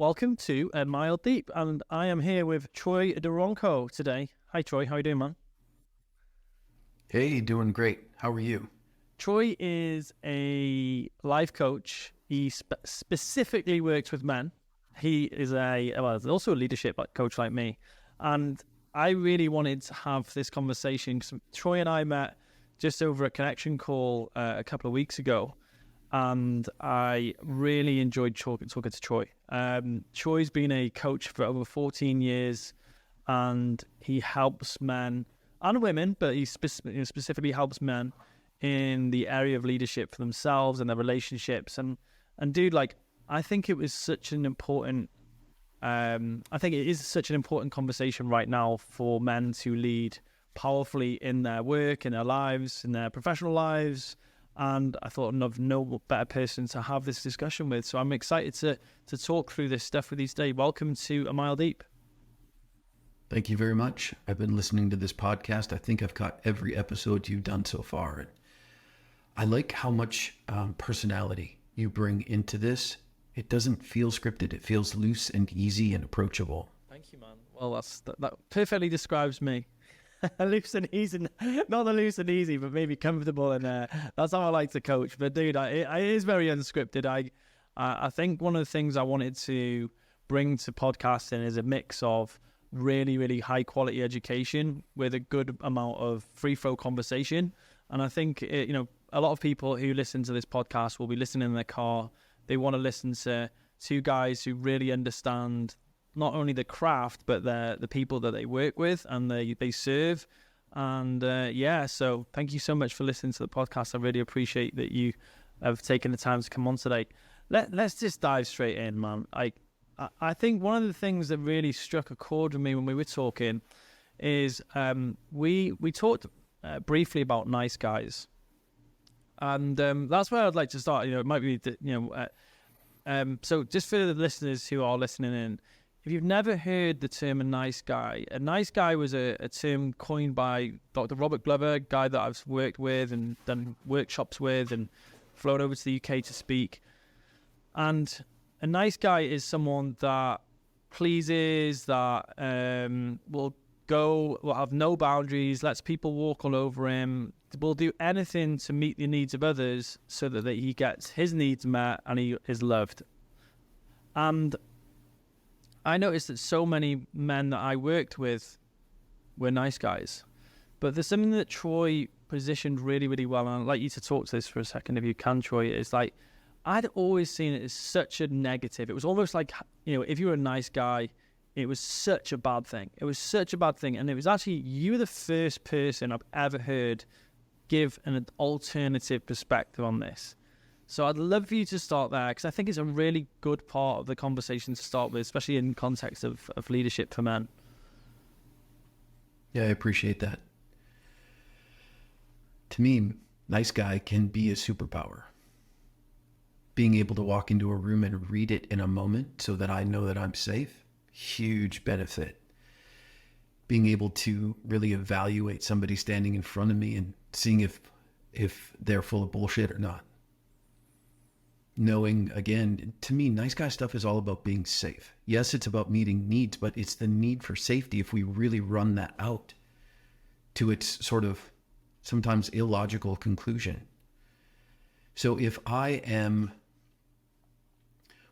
Welcome to A Mile Deep, and I am here with Troy Daronco today. Hi, Troy. How are you doing, man? Hey, doing great. How are you? Troy is a life coach. He specifically works with men. He is he's also a leadership coach like me, and I really wanted to have this conversation because Troy and I met just over a connection call a couple of weeks ago, and I really enjoyed talking to Troy. Troy's been a coach for over 14 years, and he helps men and women, but he specifically helps men in the area of leadership for themselves and their relationships. And dude, like, I think it was such an important. I think it is such an important conversation right now for men to lead powerfully in their work, in their lives, in their professional lives. And I thought of no better person to have this discussion with. So I'm excited to talk through this stuff with you today. Welcome to A Mile Deep. Thank you very much. I've been listening to this podcast. I think I've caught every episode you've done so far. And I like how much personality you bring into this. It doesn't feel scripted. It feels loose and easy and approachable. Thank you, man. Well, that perfectly describes me. Loose and easy, not the loose and easy, but maybe comfortable, and that's how I like to coach. But dude, it is very unscripted. I think one of the things I wanted to bring to podcasting is a mix of really, really high quality education with a good amount of free flow conversation. And I think a lot of people who listen to this podcast will be listening in their car. They want to listen to two guys who really understand not only the craft, but the people that they work with and they serve. And so thank you so much for listening to the podcast. I really appreciate that you have taken the time to come on today. Let's just dive straight in, man. I think one of the things that really struck a chord with me when we were talking is we talked briefly about nice guys. And that's where I'd like to start. It might be, so just for the listeners who are listening in, if you've never heard the term a nice guy was a term coined by Dr. Robert Glover, a guy that I've worked with and done workshops with and flown over to the UK to speak. And a nice guy is someone that pleases, that will have no boundaries, lets people walk all over him, will do anything to meet the needs of others so that he gets his needs met and he is loved. And I noticed that so many men that I worked with were nice guys. But there's something that Troy positioned really, really well, and I'd like you to talk to this for a second if you can, Troy. It's like, I'd always seen it as such a negative. It was almost like, if you were a nice guy, it was such a bad thing. It was such a bad thing. And it was actually, you were the first person I've ever heard give an alternative perspective on this. So I'd love for you to start there, because I think it's a really good part of the conversation to start with, especially in context of leadership for men. Yeah, I appreciate that. To me, nice guy can be a superpower. Being able to walk into a room and read it in a moment so that I know that I'm safe, huge benefit. Being able to really evaluate somebody standing in front of me and seeing if they're full of bullshit or not. Knowing, again, to me, nice guy stuff is all about being safe. Yes, it's about meeting needs, but it's the need for safety if we really run that out to its sort of sometimes illogical conclusion. So if I am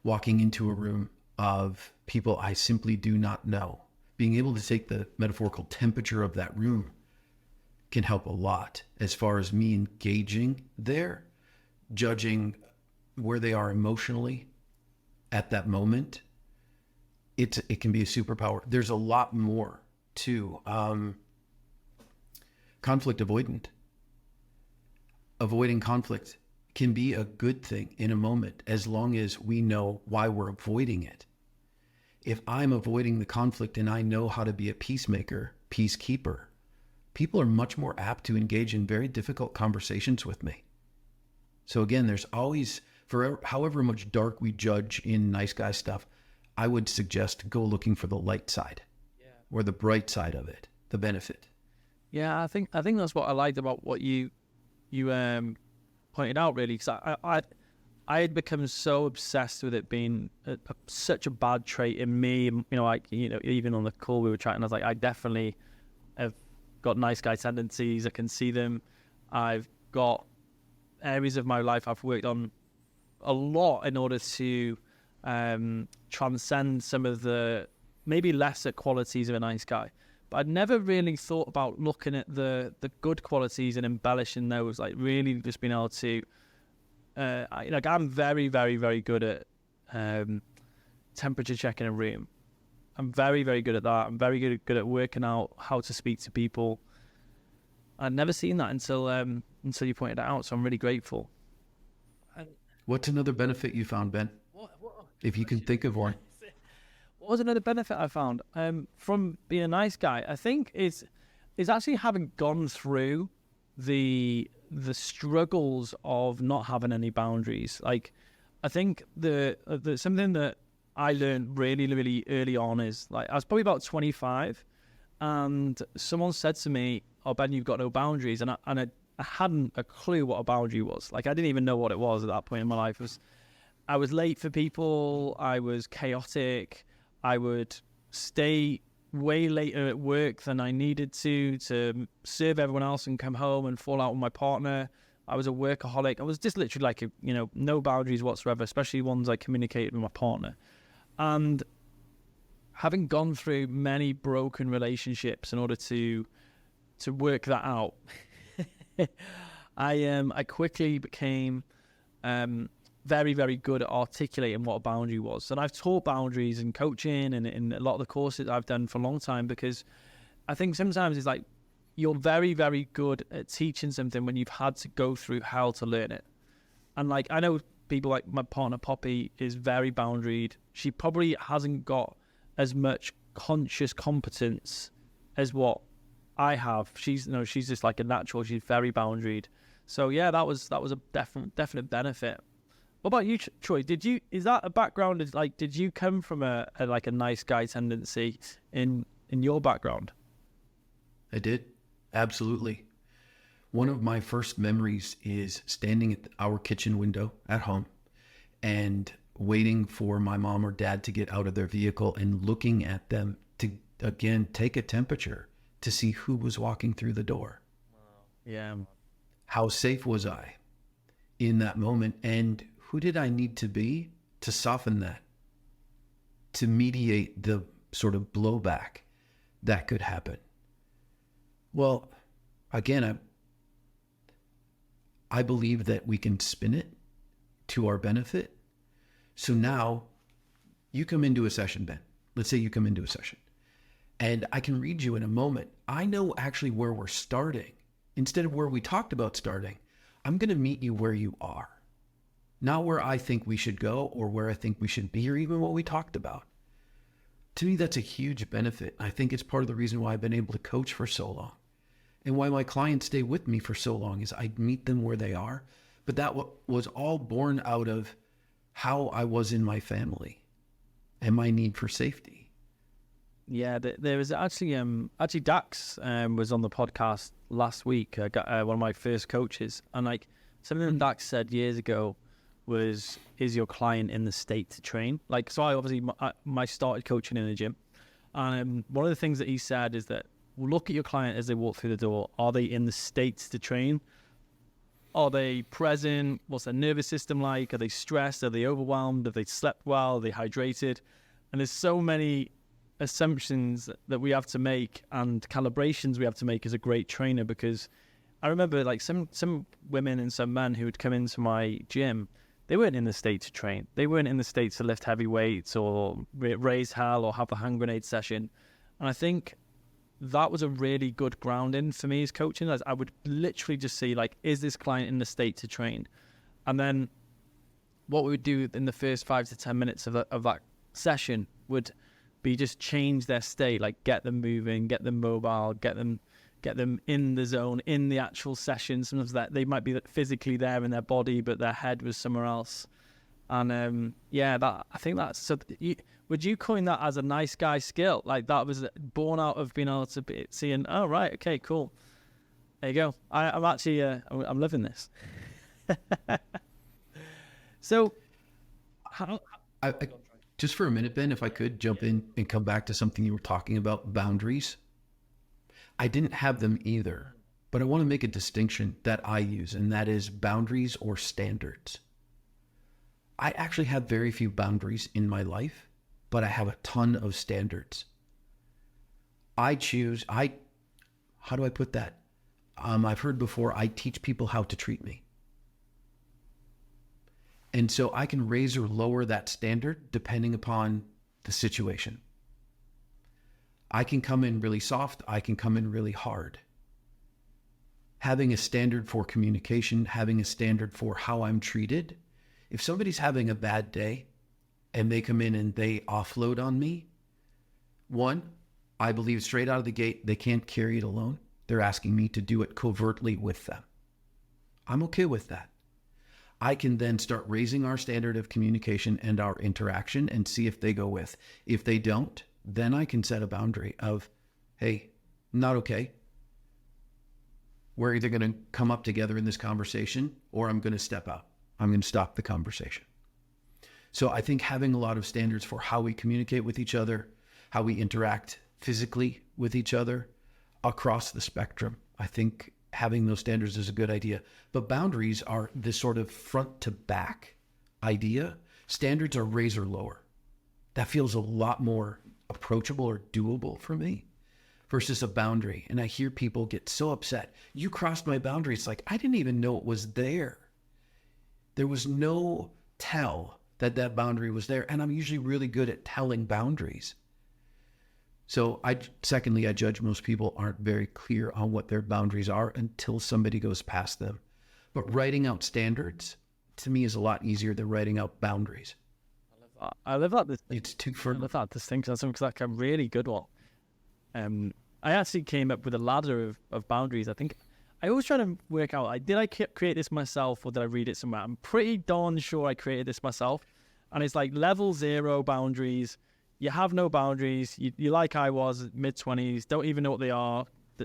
walking into a room of people I simply do not know, being able to take the metaphorical temperature of that room can help a lot as far as me engaging there, judging where they are emotionally at that moment. It can be a superpower. There's a lot more too. Conflict avoidant. Avoiding conflict can be a good thing in a moment as long as we know why we're avoiding it. If I'm avoiding the conflict and I know how to be a peacemaker, peacekeeper, people are much more apt to engage in very difficult conversations with me. So again, there's always, for however much dark we judge in nice guy stuff, I would suggest go looking for the light side, or the bright side of it, the benefit. Yeah, I think that's what I liked about what you pointed out, really, because I had become so obsessed with it being such a bad trait in me. Even on the call we were chatting, I was like, I definitely have got nice guy tendencies. I can see them. I've got areas of my life I've worked on a lot in order to transcend some of the maybe lesser qualities of a nice guy. But I'd never really thought about looking at the good qualities and embellishing those, like really just being able to, I'm very, very, very good at temperature checking a room. I'm very, very good at that. I'm very good at working out how to speak to people. I'd never seen that until you pointed it out, so I'm really grateful. What's another benefit you found, Ben? If you can think of one. What was another benefit I found from being a nice guy? I think is actually having gone through the struggles of not having any boundaries. Like, I think the something that I learned really, really early on is, like, I was probably about 25, and someone said to me, "Oh, Ben, you've got no boundaries," and I hadn't a clue what a boundary was. Like, I didn't even know what it was at that point in my life. I was late for people. I was chaotic. I would stay way later at work than I needed to serve everyone else and come home and fall out with my partner. I was a workaholic. I was just literally like, no boundaries whatsoever, especially ones I communicated with my partner. And having gone through many broken relationships in order to work that out, I quickly became very, very good at articulating what a boundary was. And I've taught boundaries in coaching and in a lot of the courses I've done for a long time, because I think sometimes it's like you're very, very good at teaching something when you've had to go through hell to learn it. And like, I know people like my partner Poppy is very boundaried. She probably hasn't got as much conscious competence as what I have. She's just like a natural. She's very boundaried. So yeah, that was a definite benefit. What about you, Troy? Is that a background? Did you come from a nice guy tendency in your background? I did. Absolutely. One of my first memories is standing at our kitchen window at home and waiting for my mom or dad to get out of their vehicle and looking at them to, again, take a temperature to see who was walking through the door. Wow. Yeah. How safe was I in that moment? And who did I need to be to soften that, to mediate the sort of blowback that could happen? Well, again, I believe that we can spin it to our benefit. So now you come into a session, Ben. Let's say you come into a session, and I can read you in a moment. I know actually where we're starting. Instead of where we talked about starting, I'm going to meet you where you are. Not where I think we should go or where I think we should be or even what we talked about. To me, that's a huge benefit. I think it's part of the reason why I've been able to coach for so long and why my clients stay with me for so long is I meet them where they are. But that was all born out of how I was in my family and my need for safety. Yeah, there was actually Dax was on the podcast last week. I got one of my first coaches, and like something that Dax said years ago was, "Is your client in the state to train?" Like, so I started coaching in the gym, and one of the things that he said is that look at your client as they walk through the door. Are they in the state to train? Are they present? What's their nervous system like? Are they stressed? Are they overwhelmed? Have they slept well? Are they hydrated? And there's so many assumptions that we have to make and calibrations we have to make as a great trainer, because I remember like some women and some men who would come into my gym, they weren't in the state to train. They weren't in the state to lift heavy weights or raise hell or have the hand grenade session. And I think that was a really good grounding for me as coaching. I would literally just see, like, is this client in the state to train? And then what we would do in the first 5 to 10 minutes of that session would be just change their state, like get them moving, get them mobile, get them in the zone, in the actual session. Sometimes that they might be physically there in their body, but their head was somewhere else. And I think that's so. Would you coin that as a nice guy skill? Like that was born out of being able to be seeing, oh right, okay, cool. There you go. I'm actually I'm loving this. So, how? I just for a minute, Ben, if I could jump in and come back to something you were talking about, boundaries. I didn't have them either, but I want to make a distinction that I use, and that is boundaries or standards. I actually have very few boundaries in my life, but I have a ton of standards. How do I put that? I've heard before, I teach people how to treat me. And so I can raise or lower that standard depending upon the situation. I can come in really soft. I can come in really hard. Having a standard for communication, having a standard for how I'm treated. If somebody's having a bad day and they come in and they offload on me, one, I believe straight out of the gate, they can't carry it alone. They're asking me to do it covertly with them. I'm okay with that. I can then start raising our standard of communication and our interaction and see if they go with. If they don't, then I can set a boundary of, hey, not okay. We're either going to come up together in this conversation or I'm going to step out. I'm going to stop the conversation. So I think having a lot of standards for how we communicate with each other, how we interact physically with each other across the spectrum, I think having those standards is a good idea. But boundaries are this sort of front to back idea. Standards are razor lower. That feels a lot more approachable or doable for me versus a boundary. And I hear people get so upset. You crossed my boundary. It's like, I didn't even know it was there. There was no tell that that boundary was there. And I'm usually really good at telling boundaries. So secondly, I judge most people aren't very clear on what their boundaries are until somebody goes past them. But writing out standards to me is a lot easier than writing out boundaries. I love that. It's too further. I love that distinction. That's like a really good one. I actually came up with a ladder of boundaries. I think I always try to work out, did I create this myself or did I read it somewhere? I'm pretty darn sure I created this myself. And it's like level 0 boundaries. You have no boundaries. You like I was, mid-20s, don't even know what they are,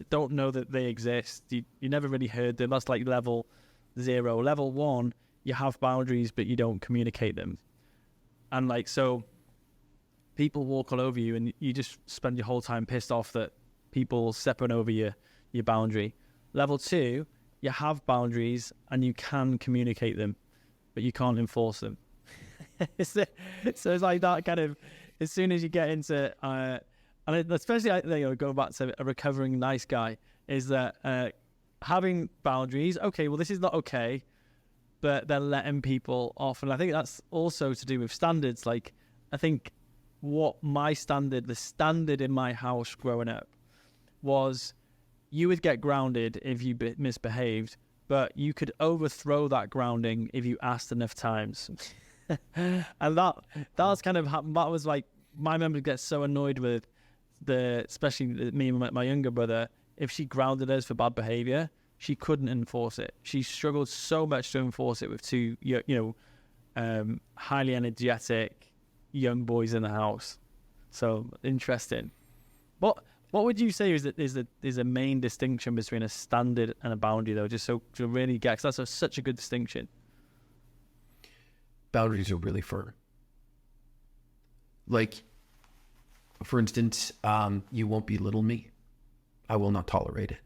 don't know that they exist. You never really heard them. That's like level 0. Level 1, you have boundaries, but you don't communicate them. And like, so people walk all over you and you just spend your whole time pissed off that people stepping over your boundary. Level 2, you have boundaries and you can communicate them, but you can't enforce them. So it's like that kind of, as soon as you get into, and especially going back to a recovering nice guy, is that having boundaries, okay, well, this is not okay, but then letting people off. And I think that's also to do with standards. Like, I think what the standard in my house growing up was you would get grounded if you misbehaved, but you could overthrow that grounding if you asked enough times. And that was kind of that was like, my mum would get so annoyed with especially me and my younger brother, if she grounded us for bad behavior, she couldn't enforce it. She struggled so much to enforce it with two, highly energetic young boys in the house. So interesting. What would you say is a main distinction between a standard and a boundary, though? Just so to really get, because that's such a good distinction. Boundaries are really firm. Like, for instance, you won't belittle me. I will not tolerate it.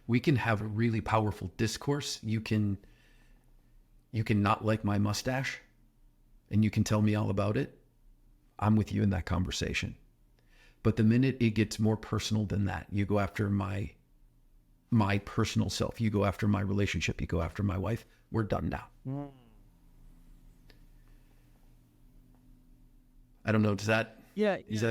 We can have a really powerful discourse. You can not like my mustache and you can tell me all about it. I'm with you in that conversation. But the minute it gets more personal than that, you go after my personal self, you go after my relationship, you go after my wife, we're done now. I don't know. Is that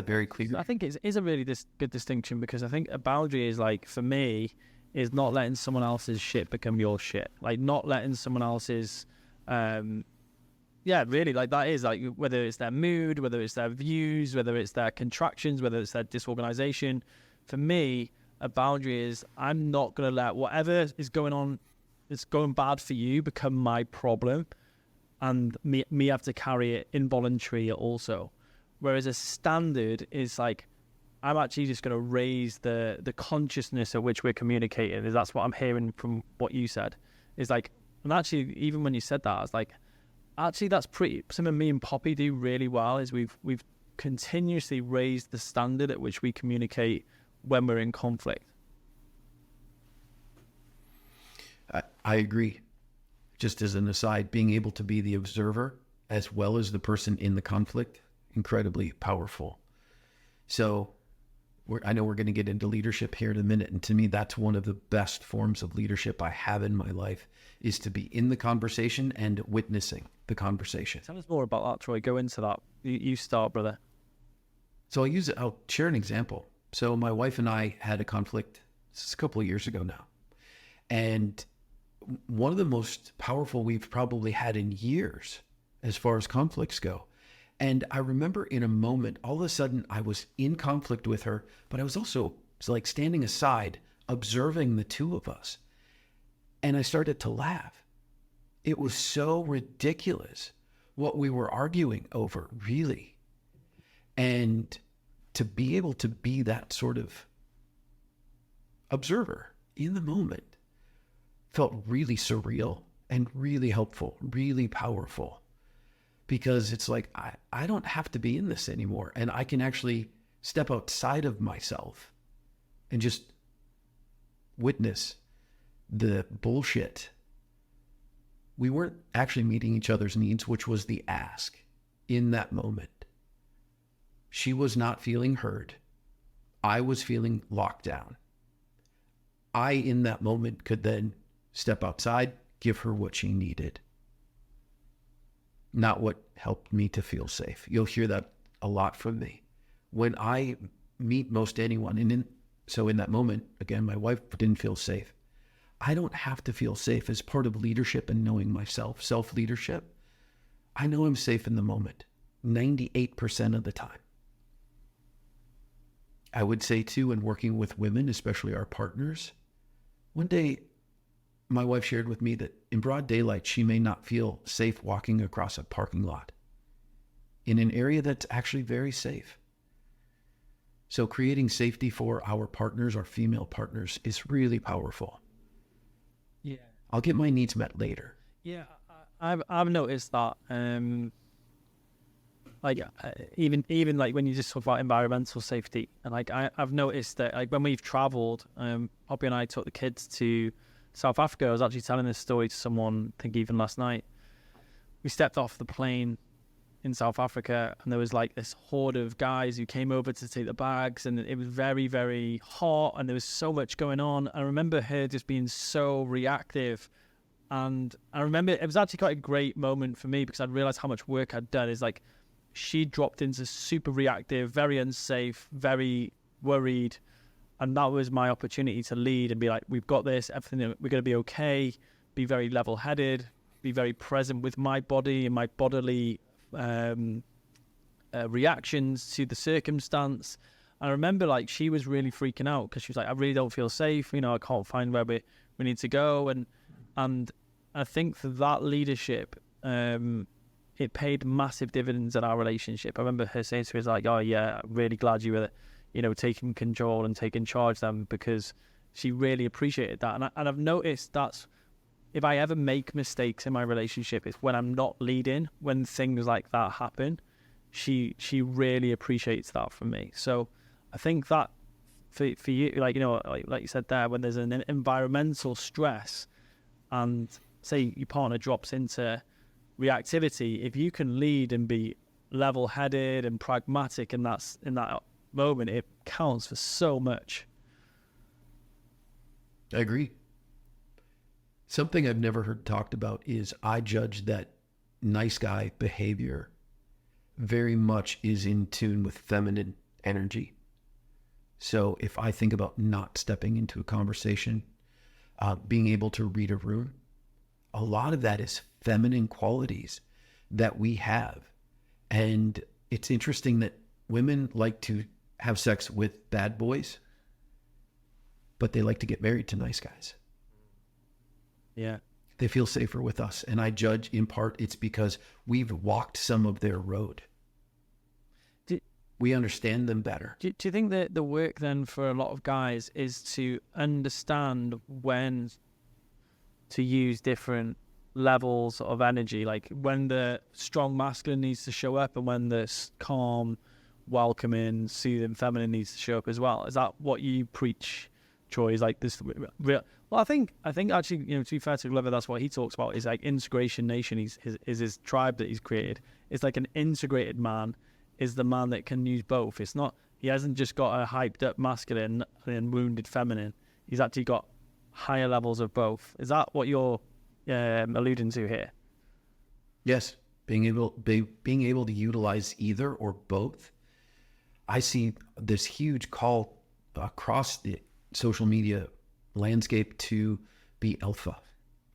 very clear? I think it is a really good distinction, because I think a boundary is, like, for me, is not letting someone else's shit become your shit. Like, not letting someone else's, really, like, that is, like, whether it's their mood, whether it's their views, whether it's their contractions, whether it's their disorganization. For me, a boundary is, I'm not going to let whatever is going on, it's going bad for you, become my problem, and me have to carry it involuntarily also. Whereas a standard is like, I'm actually just going to raise the consciousness at which we're communicating. That's what I'm hearing from what you said. Is like, and actually, even when you said that, I was like, actually that's pretty something me and Poppy do really well. Is we've continuously raised the standard at which we communicate when we're in conflict. I agree. Just as an aside, being able to be the observer as well as the person in the conflict, incredibly powerful. So I know we're going to get into leadership here in a minute. And to me, that's one of the best forms of leadership I have in my life, is to be in the conversation and witnessing the conversation. Tell us more about that, Troy. Go into that. You start, brother. So I'll share an example. So my wife and I had a conflict, this is a couple of years ago now. And one of the most powerful we've probably had in years as far as conflicts go. And I remember in a moment, all of a sudden I was in conflict with her, but I was also like standing aside, observing the two of us. And I started to laugh. It was so ridiculous what we were arguing over, really. And to be able to be that sort of observer in the moment felt really surreal and really helpful, really powerful, because it's like, I don't have to be in this anymore. And I can actually step outside of myself and just witness the bullshit. We weren't actually meeting each other's needs, which was the ask in that moment. She was not feeling heard. I was feeling locked down. I, in that moment, could then step outside, give her what she needed, not what helped me to feel safe. You'll hear that a lot from me. When I meet most anyone, so in that moment, again, my wife didn't feel safe. I don't have to feel safe as part of leadership and knowing myself, self-leadership. I know I'm safe in the moment, 98% of the time. I would say too, in working with women, especially our partners, one day my wife shared with me that in broad daylight, she may not feel safe walking across a parking lot in an area that's actually very safe. So creating safety for our partners, our female partners, is really powerful. Yeah. I'll get my needs met later. Yeah, I've noticed that. Even like when you just talk about environmental safety, and like I've noticed that like when we've travelled, Poppy and I took the kids to South Africa. I was actually telling this story to someone, I think even last night. We stepped off the plane in South Africa, and there was like this horde of guys who came over to take the bags, and it was very, very hot, and there was so much going on. I remember her just being so reactive, and I remember it was actually quite a great moment for me, because I'd realised how much work I'd done. Is like she dropped into super reactive, very unsafe, very worried, and that was my opportunity to lead and be like, we've got this, everything, we're going to be okay, be very level-headed, be very present with my body and my bodily reactions to the circumstance. I remember like she was really freaking out because she was like, I really don't feel safe, I can't find where we need to go. And I think for that leadership, it paid massive dividends in our relationship. I remember her saying to us like, oh yeah, I'm really glad you were taking control and taking charge then, because she really appreciated that. And I've noticed that's, if I ever make mistakes in my relationship, it's when I'm not leading, when things like that happen. She really appreciates that from me. So I think that for you, like you said there, when there's an environmental stress and say your partner drops into reactivity, if you can lead and be level-headed and pragmatic in that moment, it counts for so much. I agree. Something I've never heard talked about is I judge that nice guy behavior very much is in tune with feminine energy. So if I think about not stepping into a conversation, being able to read a room, a lot of that is feminine qualities that we have. And it's interesting that women like to have sex with bad boys, but they like to get married to nice guys. Yeah. They feel safer with us. And I judge in part it's because we've walked some of their road. We understand them better. Do you think that the work then for a lot of guys is to understand when to use different levels of energy, like when the strong masculine needs to show up and when the calm, welcoming, soothing feminine needs to show up as well. Is that what you preach, Troy? Is like this real? Well, I think actually, to be fair to Glover, that's what he talks about, is like integration nation. His tribe that he's created. It's like an integrated man is the man that can use both. It's not, he hasn't just got a hyped up masculine and wounded feminine. He's actually got higher levels of both. Is that what you're alluding to here? Yes, being able to utilize either or both. I see this huge call across the social media landscape to be alpha.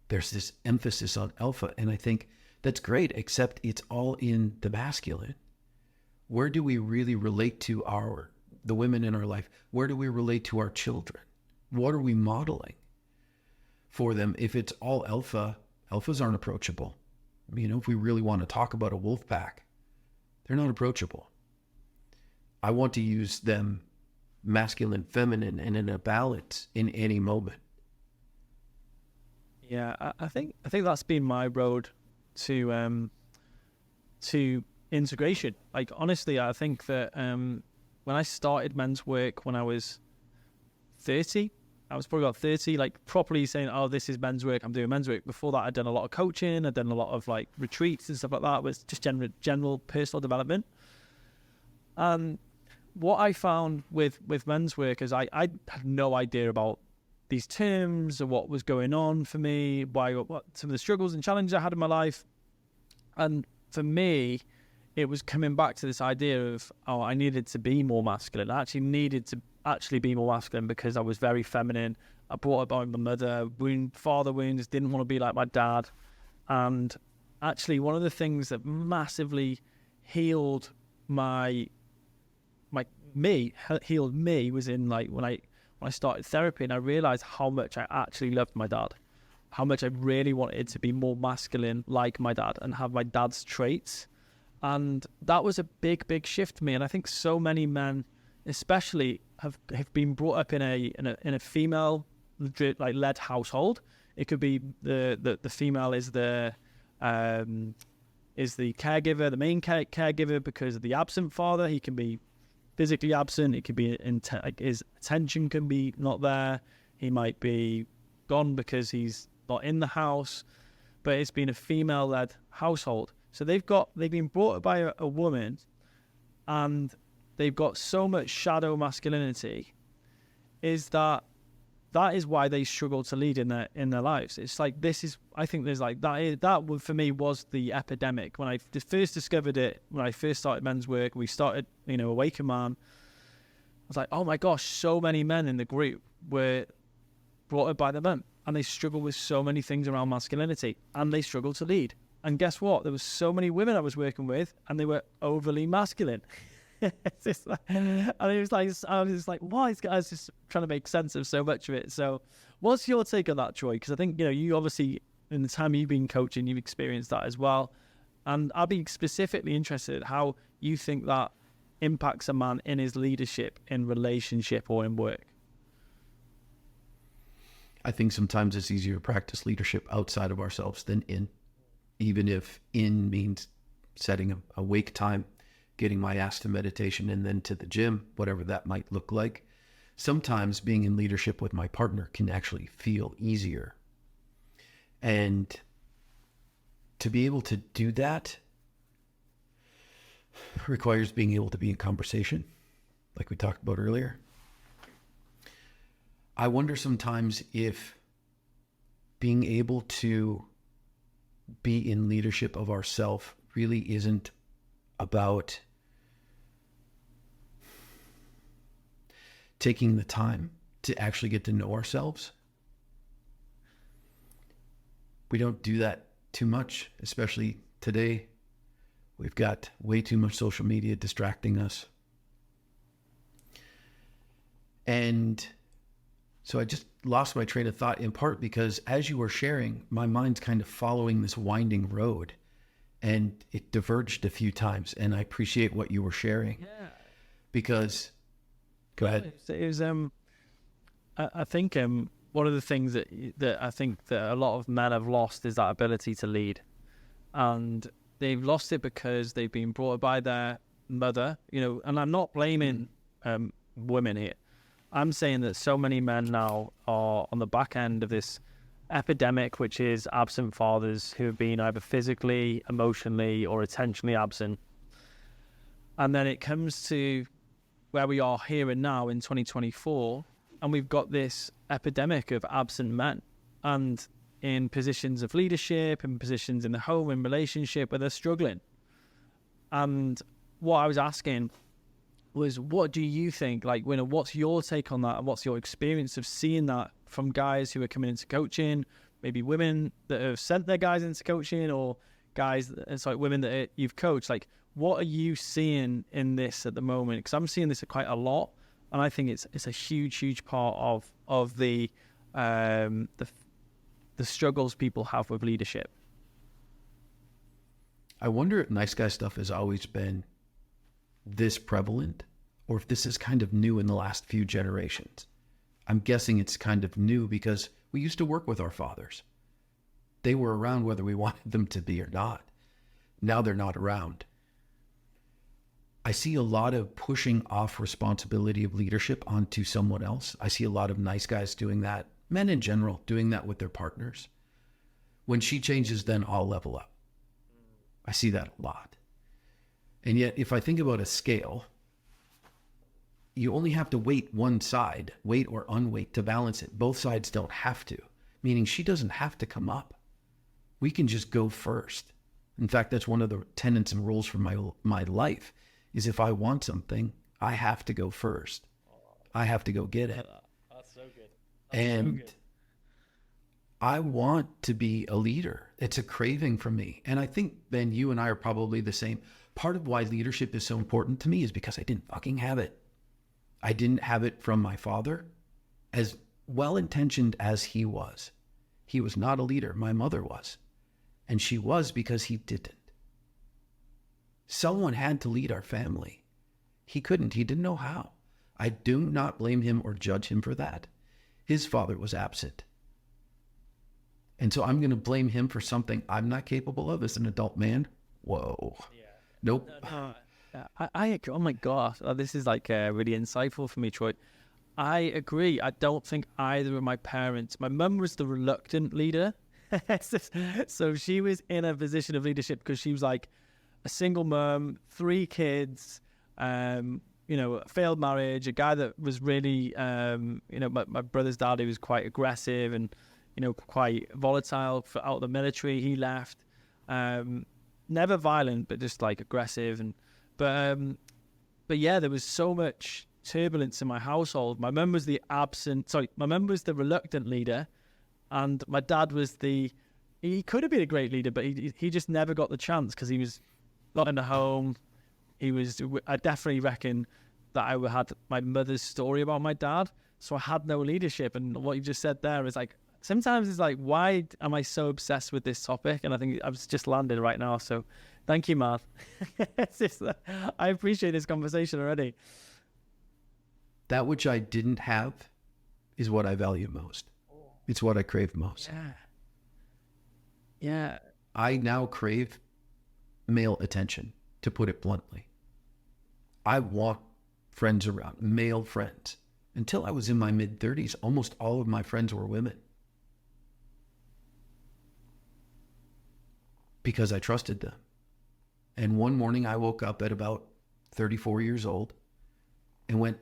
There's this emphasis on alpha, and I think that's great, except it's all in the masculine. Where do we really relate to the women in our life? Where do we relate to our children? What are we modeling for them? If it's all alpha, alphas aren't approachable. If we really want to talk about a wolf pack, they're not approachable. I want to use them masculine, feminine, and in a balance in any moment. Yeah, I think that's been my road to integration. Like, honestly, I think that when I started men's work when I was 30, I was probably about 30, like properly saying, oh, this is men's work, I'm doing men's work. Before that, I'd done a lot of coaching, I'd done a lot of like retreats and stuff like that. It was just general personal development. And what I found with men's work is I had no idea about these terms or what was going on for me, what some of the struggles and challenges I had in my life. And for me, it was coming back to this idea of, I needed to be more masculine. I actually needed to be more masculine because I was very feminine. I brought up by my mother, father wounds, didn't want to be like my dad. And actually, one of the things that massively healed me was in like when I started therapy, and I realized how much I actually loved my dad, how much I really wanted to be more masculine like my dad and have my dad's traits. And that was a big shift for me. And I think so many men especially have been brought up in a female like led household. It could be the female is the caregiver, the main caregiver, because of the absent father. He can be physically absent. It could be his attention can be not there. He might be gone because he's not in the house. But it's been a female led household. So they've been brought up by a woman, and they've got so much shadow masculinity. That is why they struggle to lead in their lives. It's like, I think there's like that for me was the epidemic when I first discovered it. When I first started men's work, we started Awaken Man. I was like, oh my gosh, so many men in the group were brought up by the men, and they struggle with so many things around masculinity, and they struggle to lead. And guess what? There was so many women I was working with, and they were overly masculine. And I was like, why? I was just trying to make sense of so much of it. So what's your take on that, Troy? Because I think, you obviously, in the time you've been coaching, you've experienced that as well. And I'd be specifically interested in how you think that impacts a man in his leadership, in relationship, or in work. I think sometimes it's easier to practice leadership outside of ourselves than in, even if in means setting a wake time, getting my ass to meditation and then to the gym, whatever that might look like. Sometimes being in leadership with my partner can actually feel easier. And to be able to do that requires being able to be in conversation, like we talked about earlier. I wonder sometimes if being able to be in leadership of ourselves really isn't about taking the time to actually get to know ourselves. We don't do that too much, especially today. We've got way too much social media distracting us. And so I just lost my train of thought, in part because as you were sharing, my mind's kind of following this winding road, and it diverged a few times. And I appreciate what you were sharing. Yeah. Because, go ahead. It was I think one of the things that I think that a lot of men have lost is that ability to lead, and they've lost it because they've been brought up by their mother, and I'm not blaming women here. I'm saying that so many men now are on the back end of this epidemic, which is absent fathers who have been either physically, emotionally, or attentionally absent. And then it comes to where we are here and now in 2024, and we've got this epidemic of absent men, and in positions of leadership, in positions in the home, in relationship, where they're struggling. And what I was asking was, what do you think? Like, what's your take on that, and what's your experience of seeing that from guys who are coming into coaching, maybe women that have sent their guys into coaching, or women that you've coached? Like, what are you seeing in this at the moment? Because I'm seeing this quite a lot, and I think it's a huge part of the struggles people have with leadership. I wonder if nice guy stuff has always been this prevalent, or if this is kind of new in the last few generations. I'm guessing it's kind of new because we used to work with our fathers. They were around whether we wanted them to be or not. Now they're not around. I see a lot of pushing off responsibility of leadership onto someone else. I see a lot of nice guys doing that, men in general, doing that with their partners. When she changes, then I'll level up. I see that a lot. And yet, if I think about a scale, you only have to weight one side, weight or unweight, to balance it. Both sides don't have to, meaning she doesn't have to come up. We can just go first. In fact, that's one of the tenets and rules for my life, is if I want something, I have to go first. I have to go get it. That's so good. And I want to be a leader. It's a craving for me. And I think, Ben, you and I are probably the same. Part of why leadership is so important to me is because I didn't fucking have it. I didn't have it from my father, as well-intentioned as he was. He was not a leader. My mother was. And she was because he didn't. Someone had to lead our family. He couldn't. He didn't know how. I do not blame him or judge him for that. His father was absent. And so I'm going to blame him for something I'm not capable of as an adult man? Whoa. Yeah. Nope. I agree. Oh my gosh, this is really insightful for me, Troy. I agree. I don't think either of my parents. My mum was the reluctant leader, so she was in a position of leadership because she was like a single mum, 3 kids, a failed marriage, a guy that was really, my brother's dad, he was quite aggressive and quite volatile out of the military. He left. Never violent, but just aggressive. But yeah, there was so much turbulence in my household. My mum was the reluctant leader, and my dad was he could have been a great leader, but he just never got the chance because he was not in the home. I definitely reckon that I had my mother's story about my dad, so I had no leadership. And what you just said there is sometimes it's why am I so obsessed with this topic? And I think I've just landed right now. So thank you, man. I appreciate this conversation already. That which I didn't have is what I value most. It's what I crave most. Yeah. I now crave male attention, to put it bluntly. I want friends around, male friends. Until I was in my mid-30s, almost all of my friends were women. Because I trusted them. And one morning I woke up at about 34 years old and went,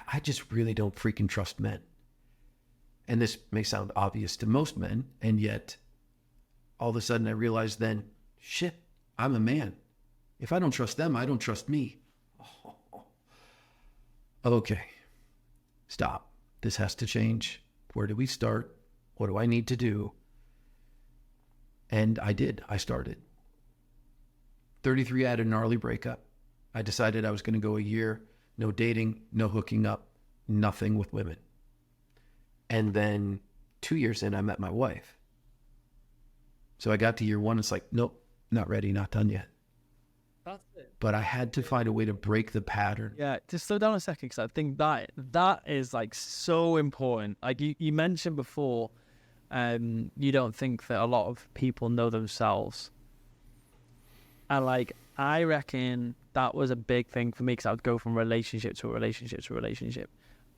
I just really don't freaking trust men. And this may sound obvious to most men, and yet all of a sudden I realized then, shit, I'm a man. If I don't trust them, I don't trust me. Okay, stop. This has to change. Where do we start? What do I need to do? And I did. I started. 33, I had a gnarly breakup. I decided I was going to go a year, no dating, no hooking up, nothing with women. And then 2 years in, I met my wife. So I got to year 1, it's nope, not ready, not done yet. That's but I had to find a way to break the pattern. Yeah, just slow down a second, because I think that is like so important. Like you mentioned before, you don't think that a lot of people know themselves. And like, I reckon that was a big thing for me, because I would go from relationship to a relationship to a relationship.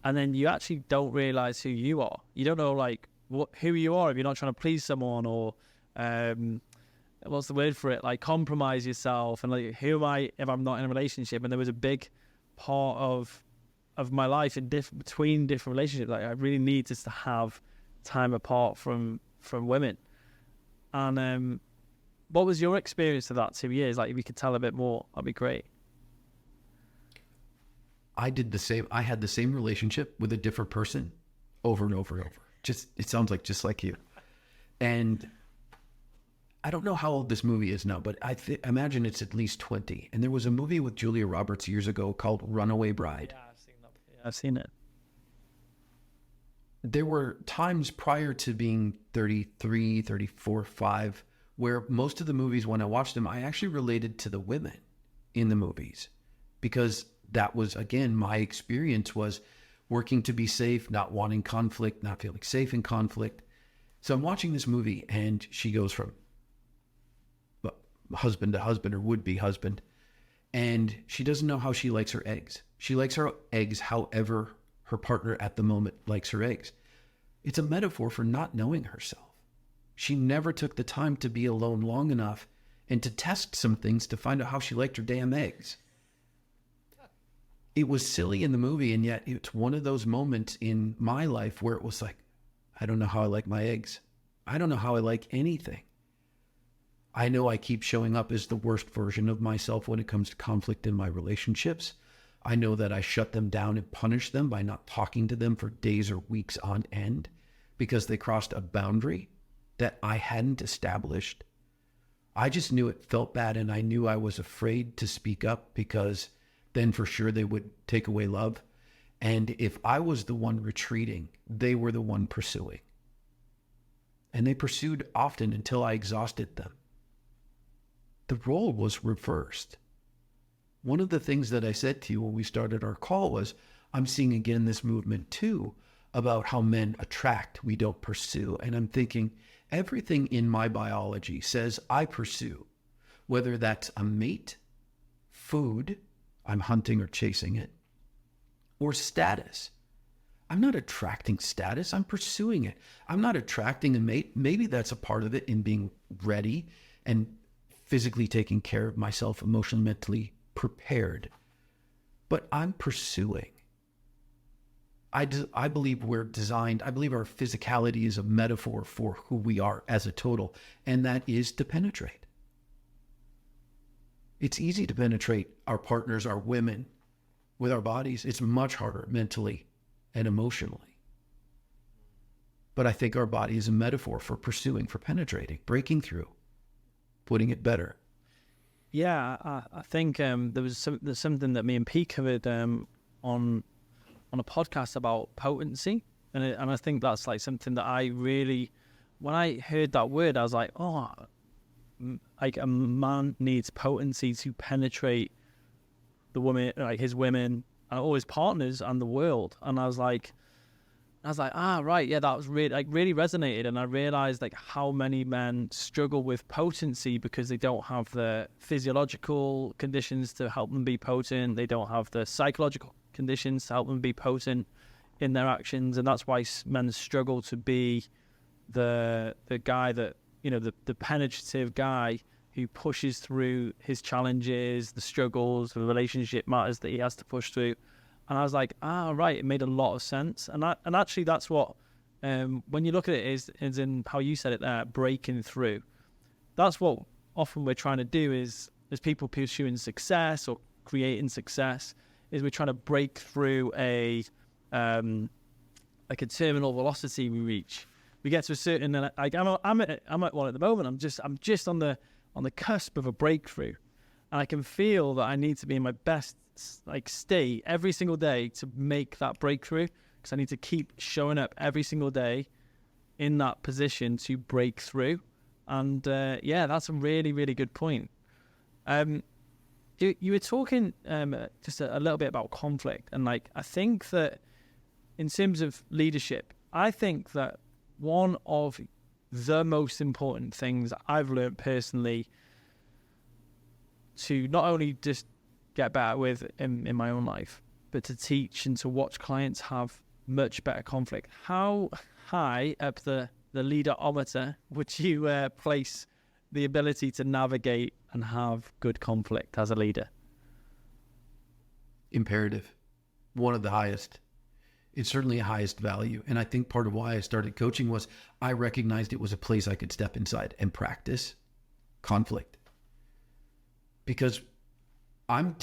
And then you actually don't realize who you are. You don't know like who you are if you're not trying to please someone, or what's the word for it? Like, compromise yourself. And like, who am I if I'm not in a relationship? And there was a big part of my life between different relationships. Like, I really need just to have time apart from women. And what was your experience of that 2 years? Like, if you could tell a bit more, that'd be great. I did the same. I had the same relationship with a different person over and over and over. It sounds like just like you. And I don't know how old this movie is now, but I imagine it's at least 20. And there was a movie with Julia Roberts years ago called Runaway Bride. Yeah, I've seen that. Yeah, I've seen it. There were times prior to being 33, 34, 5, where most of the movies, when I watched them, I actually related to the women in the movies, because that was, again, my experience was working to be safe, not wanting conflict, not feeling safe in conflict. So I'm watching this movie, and she goes from husband to husband, or would-be husband, and she doesn't know how she likes her eggs. She likes her eggs however her partner at the moment likes her eggs. It's a metaphor for not knowing herself. She never took the time to be alone long enough and to test some things to find out how she liked her damn eggs. It was silly in the movie, and yet it's one of those moments in my life where it was like, I don't know how I like my eggs. I don't know how I like anything. I know I keep showing up as the worst version of myself when it comes to conflict in my relationships. I know that I shut them down and punish them by not talking to them for days or weeks on end because they crossed a boundary that I hadn't established. I just knew it felt bad, and I knew I was afraid to speak up, because then for sure they would take away love. And if I was the one retreating, they were the one pursuing. And they pursued often until I exhausted them. The role was reversed. One of the things that I said to you when we started our call was, I'm seeing again this movement too about how men attract, we don't pursue. And I'm thinking, everything in my biology says I pursue, whether that's a mate, food, I'm hunting or chasing it, or status. I'm not attracting status, I'm pursuing it. I'm not attracting a mate. Maybe that's a part of it in being ready and physically taking care of myself, emotionally, mentally prepared. But I'm pursuing. I believe we're designed, I believe our physicality is a metaphor for who we are as a total, and that is to penetrate. It's easy to penetrate our partners, our women, with our bodies. It's much harder mentally and emotionally. But I think our body is a metaphor for pursuing, for penetrating, breaking through, putting it better. Yeah, I think there's something that me and Pete covered on a podcast about potency, and I think that's like something that I really, when I heard that word, I was like, oh, like a man needs potency to penetrate the woman, like his women, and all his partners and the world. And I was like, right, yeah, that was really resonated. And I realized like how many men struggle with potency because they don't have the physiological conditions to help them be potent. They don't have the psychological conditions to help them be potent in their actions. And that's why men struggle to be the guy that, you know, the penetrative guy who pushes through his challenges, the struggles, the relationship matters that he has to push through. And I was like, right, it made a lot of sense. And actually that's what, when you look at it, is in how you said it there, breaking through. That's what often we're trying to do is, as people pursuing success or creating success, is we're trying to break through a terminal velocity we reach. We get to a certain, like I'm at one at the moment. I'm just on the cusp of a breakthrough, and I can feel that I need to be in my best like state every single day to make that breakthrough, because I need to keep showing up every single day in that position to break through. And yeah, that's a really, really good point. You were talking just a little bit about conflict, and like I think that in terms of leadership, I think that one of the most important things I've learned personally to not only just get better with in my own life, but to teach and to watch clients have much better conflict. How high up the leaderometer would you place the ability to navigate and have good conflict as a leader? Imperative. One of the highest. It's certainly a highest value. And I think part of why I started coaching was I recognized it was a place I could step inside and practice conflict. Because I'm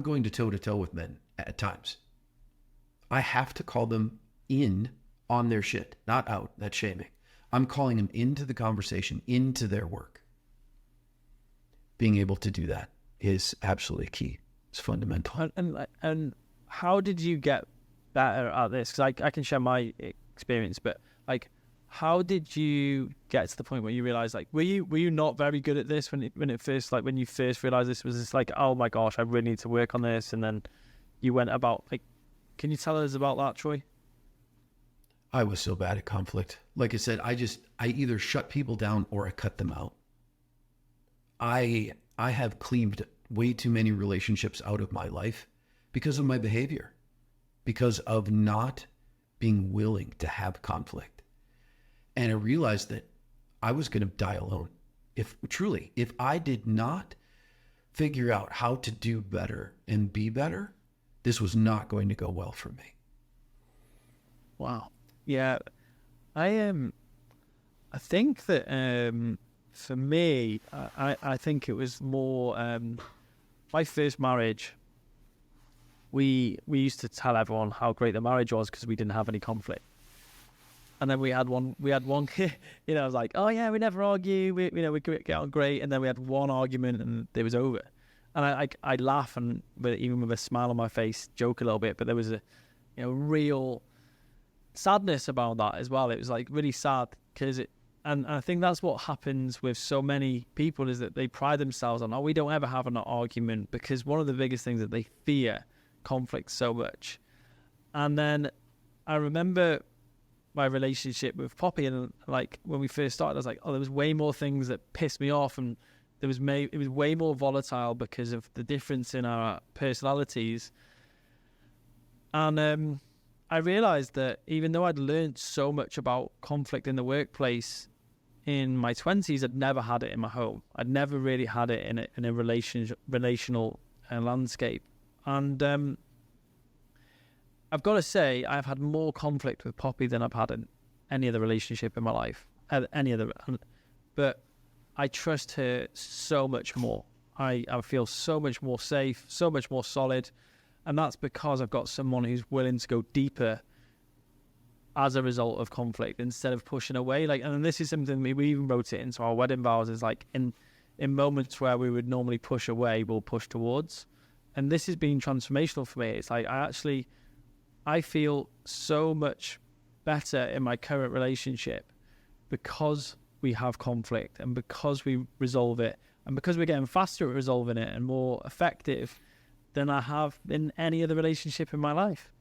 going to toe to toe with men at times. I have to call them in on their shit, not out. That's shaming. I'm calling them into the conversation, into their work. Being able to do that is absolutely key. It's fundamental. And how did you get better at this? Because I can share my experience, but like, how did you get to the point where you realized, like, were you not very good at this when you first realized this was just like, oh my gosh, I really need to work on this, and then you went about, like, can you tell us about that, Troy? I was so bad at conflict. Like I said, I either shut people down or I cut them out. I have cleaved way too many relationships out of my life because of my behavior, because of not being willing to have conflict. And I realized that I was going to die alone. If I did not figure out how to do better and be better, this was not going to go well for me. Wow. Yeah. I think that for me, I think it was more my first marriage. We used to tell everyone how great the marriage was because we didn't have any conflict. And then we had one, I was like, oh yeah, we never argue, we get on great. And then we had one argument and it was over. And I laugh and even with a smile on my face, joke a little bit, but there was a real sadness about that as well. It was like really sad because and I think that's what happens with so many people is that they pride themselves on, we don't ever have an argument, because one of the biggest things that they fear conflict so much. And then I remember my relationship with Poppy, and like when we first started, I was like, there was way more things that pissed me off, and it was way more volatile because of the difference in our personalities. And I realized that even though I'd learned so much about conflict in the workplace in my 20s, I'd never had it in my home. I'd never really had it in a relational landscape. And I've got to say, I've had more conflict with Poppy than I've had in any other relationship in my life. But I trust her so much more. I feel so much more safe, so much more solid. And that's because I've got someone who's willing to go deeper as a result of conflict instead of pushing away. Like, and this is something we even wrote it into our wedding vows, is like in moments where we would normally push away, we'll push towards. And this has been transformational for me. It's like I feel so much better in my current relationship because we have conflict and because we resolve it and because we're getting faster at resolving it and more effective than I have in any other relationship in my life.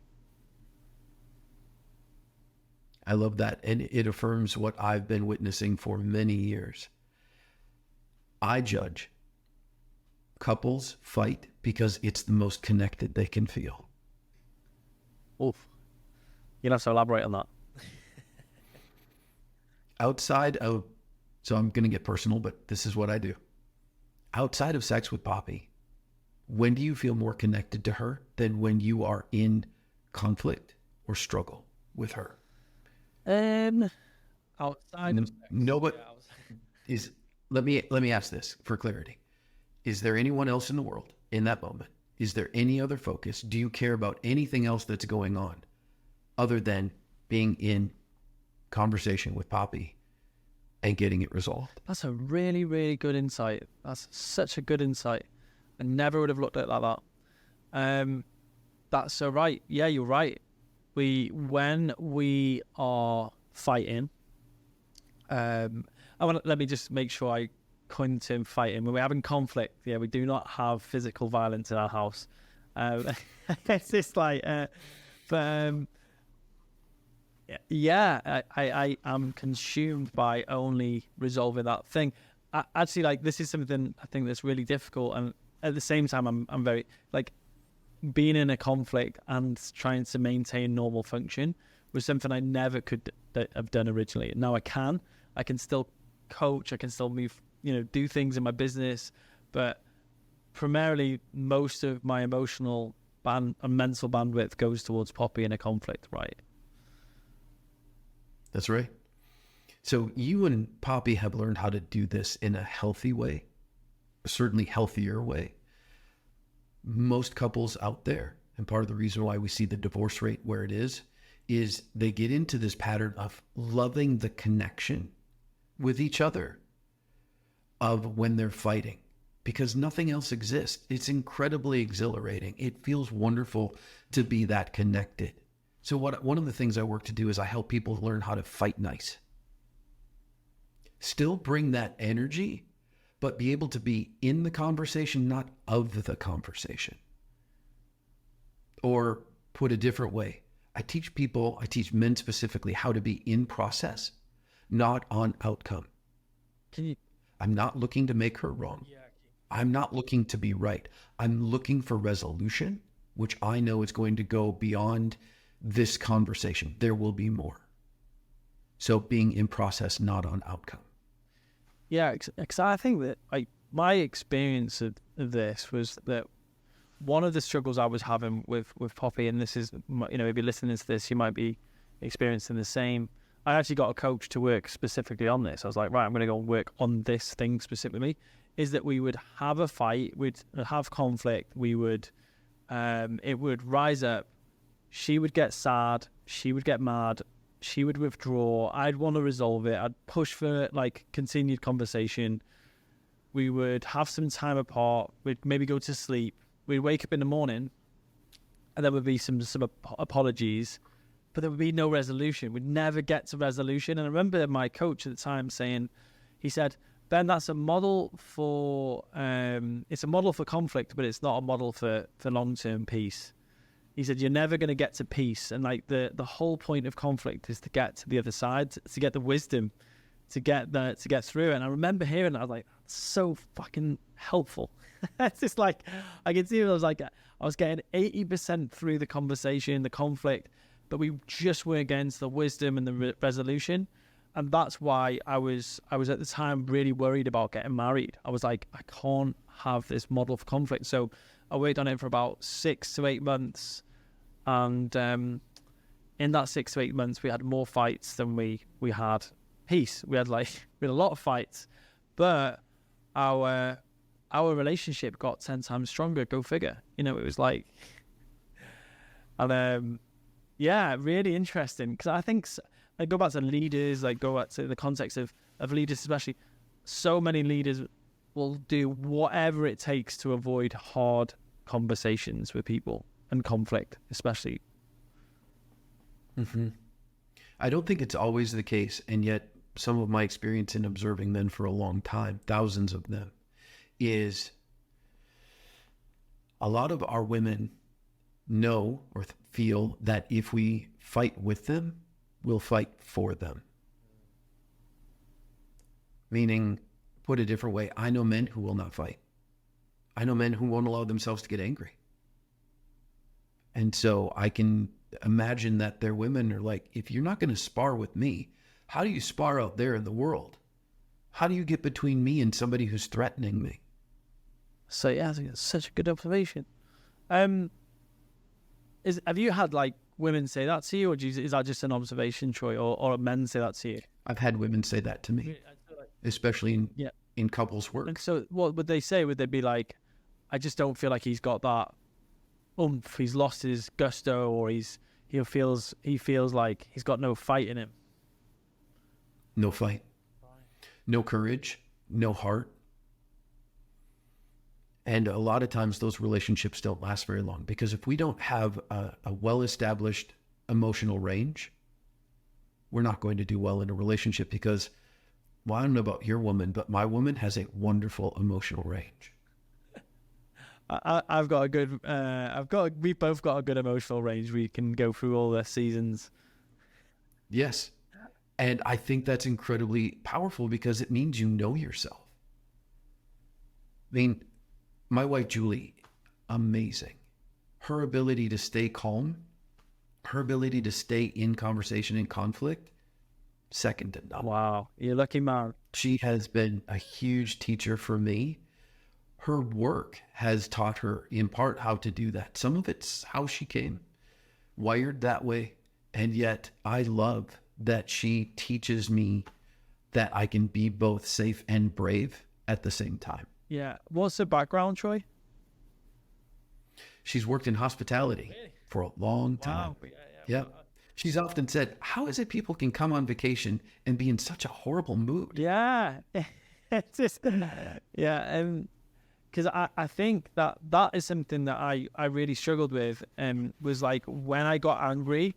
I love that. And it affirms what I've been witnessing for many years. I judge couples fight because it's the most connected they can feel. Oof. You'll have to elaborate on that. Outside of, so I'm going to get personal, but this is what I do. Outside of sex with Poppy, when do you feel more connected to her than when you are in conflict or struggle with her? Outside of sex. No, but let me ask this for clarity. Is there anyone else in the world in that moment? Is there any other focus? Do you care about anything else that's going on other than being in conversation with Poppy and getting it resolved? That's a really, really good insight. That's such a good insight. I never would have looked at it like that. That's so right. Yeah, you're right. When we are fighting, let me just make sure I coin the term fighting. When we're having conflict, yeah, we do not have physical violence in our house. It's just like, I am consumed by only resolving that thing. Actually, like, this is something I think that's really difficult, and at the same time, I'm very, like, being in a conflict and trying to maintain normal function was something I never could have done originally. Now I can still coach, I can still move, do things in my business, but primarily most of my emotional and mental bandwidth goes towards Poppy in a conflict, right? That's right. So you and Poppy have learned how to do this in a healthy way, certainly healthier way. Most couples out there, and part of the reason why we see the divorce rate where it is they get into this pattern of loving the connection with each other of when they're fighting, because nothing else exists. It's incredibly exhilarating. It feels wonderful to be that connected. So one of the things I work to do is I help people learn how to fight nice. Still bring that energy, but be able to be in the conversation, not of the conversation. Or put a different way, I teach men specifically, how to be in process, not on outcome. I'm not looking to make her wrong. I'm not looking to be right. I'm looking for resolution, which I know is going to go beyond this conversation. There will be more. So being in process, not on outcome. Yeah, because I think that my experience of this was that one of the struggles I was having with Poppy, and this is, if you're listening to this, you might be experiencing the same. I actually got a coach to work specifically on this. I was like, right, I'm going to go and work on this thing specifically, is that we would have a fight, we'd have conflict, it would rise up, she would get sad, she would get mad, she would withdraw, I'd want to resolve it, I'd push for continued conversation, we would have some time apart, we'd maybe go to sleep, we'd wake up in the morning, and there would be some apologies, but there would be no resolution. We'd never get to resolution. And I remember my coach at the time saying, he said, Ben, that's a model for, it's a model for conflict, but it's not a model for long-term peace. He said, you're never going to get to peace. And the whole point of conflict is to get to the other side, to get the wisdom, to get through it. And I remember hearing that, I was like, so fucking helpful. It's just like, I could see it, I was getting 80% through the conversation, the conflict, but we just weren't getting to the wisdom and the resolution. And that's why I was at the time really worried about getting married. I was like, I can't have this model of conflict. So I worked on it for about 6 to 8 months. And in that 6 to 8 months, we had more fights than we had peace. We had a lot of fights, but our relationship got 10 times stronger. Go figure. It was like, and really interesting, because I think I go back to leaders, go back to the context of leaders, especially. So many leaders will do whatever it takes to avoid hard conversations with people and conflict, especially. Mm-hmm. I don't think it's always the case, and yet some of my experience in observing men for a long time, thousands of them, is a lot of our women know or feel that if we fight with them, we'll fight for them. Meaning, put a different way, I know men who will not fight. I know men who won't allow themselves to get angry. And so I can imagine that their women are like, if you're not going to spar with me, how do you spar out there in the world? How do you get between me and somebody who's threatening me? So yeah, I think it's such a good observation. Have you had women say that to you, or is that just an observation, Troy, or men say that to you? I've had women say that to me, especially in couples work. And so what would they say? Would they be like, I just don't feel like he's got that oomph, he's lost his gusto, or he feels like he's got no fight in him? No fight, no courage, no heart. And a lot of times those relationships don't last very long, because if we don't have a well-established emotional range, we're not going to do well in a relationship, because well, I don't know about your woman, but my woman has a wonderful emotional range. I've got a good. We both got a good emotional range. We can go through all the seasons. Yes. And I think that's incredibly powerful because it means you know yourself. I mean, my wife, Julie, amazing. Her ability to stay calm, her ability to stay in conversation and conflict, second to none. Wow, you're lucky, man. She has been a huge teacher for me. Her work has taught her in part how to do that. Some of it's how she came, wired that way. And yet I love that she teaches me that I can be both safe and brave at the same time. Yeah. What's the background, Troy? She's worked in hospitality for a long time. Wow. Yeah. She's often said, how is it people can come on vacation and be in such a horrible mood? Yeah. It's just, yeah. Because I think that is something that I really struggled with, was like when I got angry,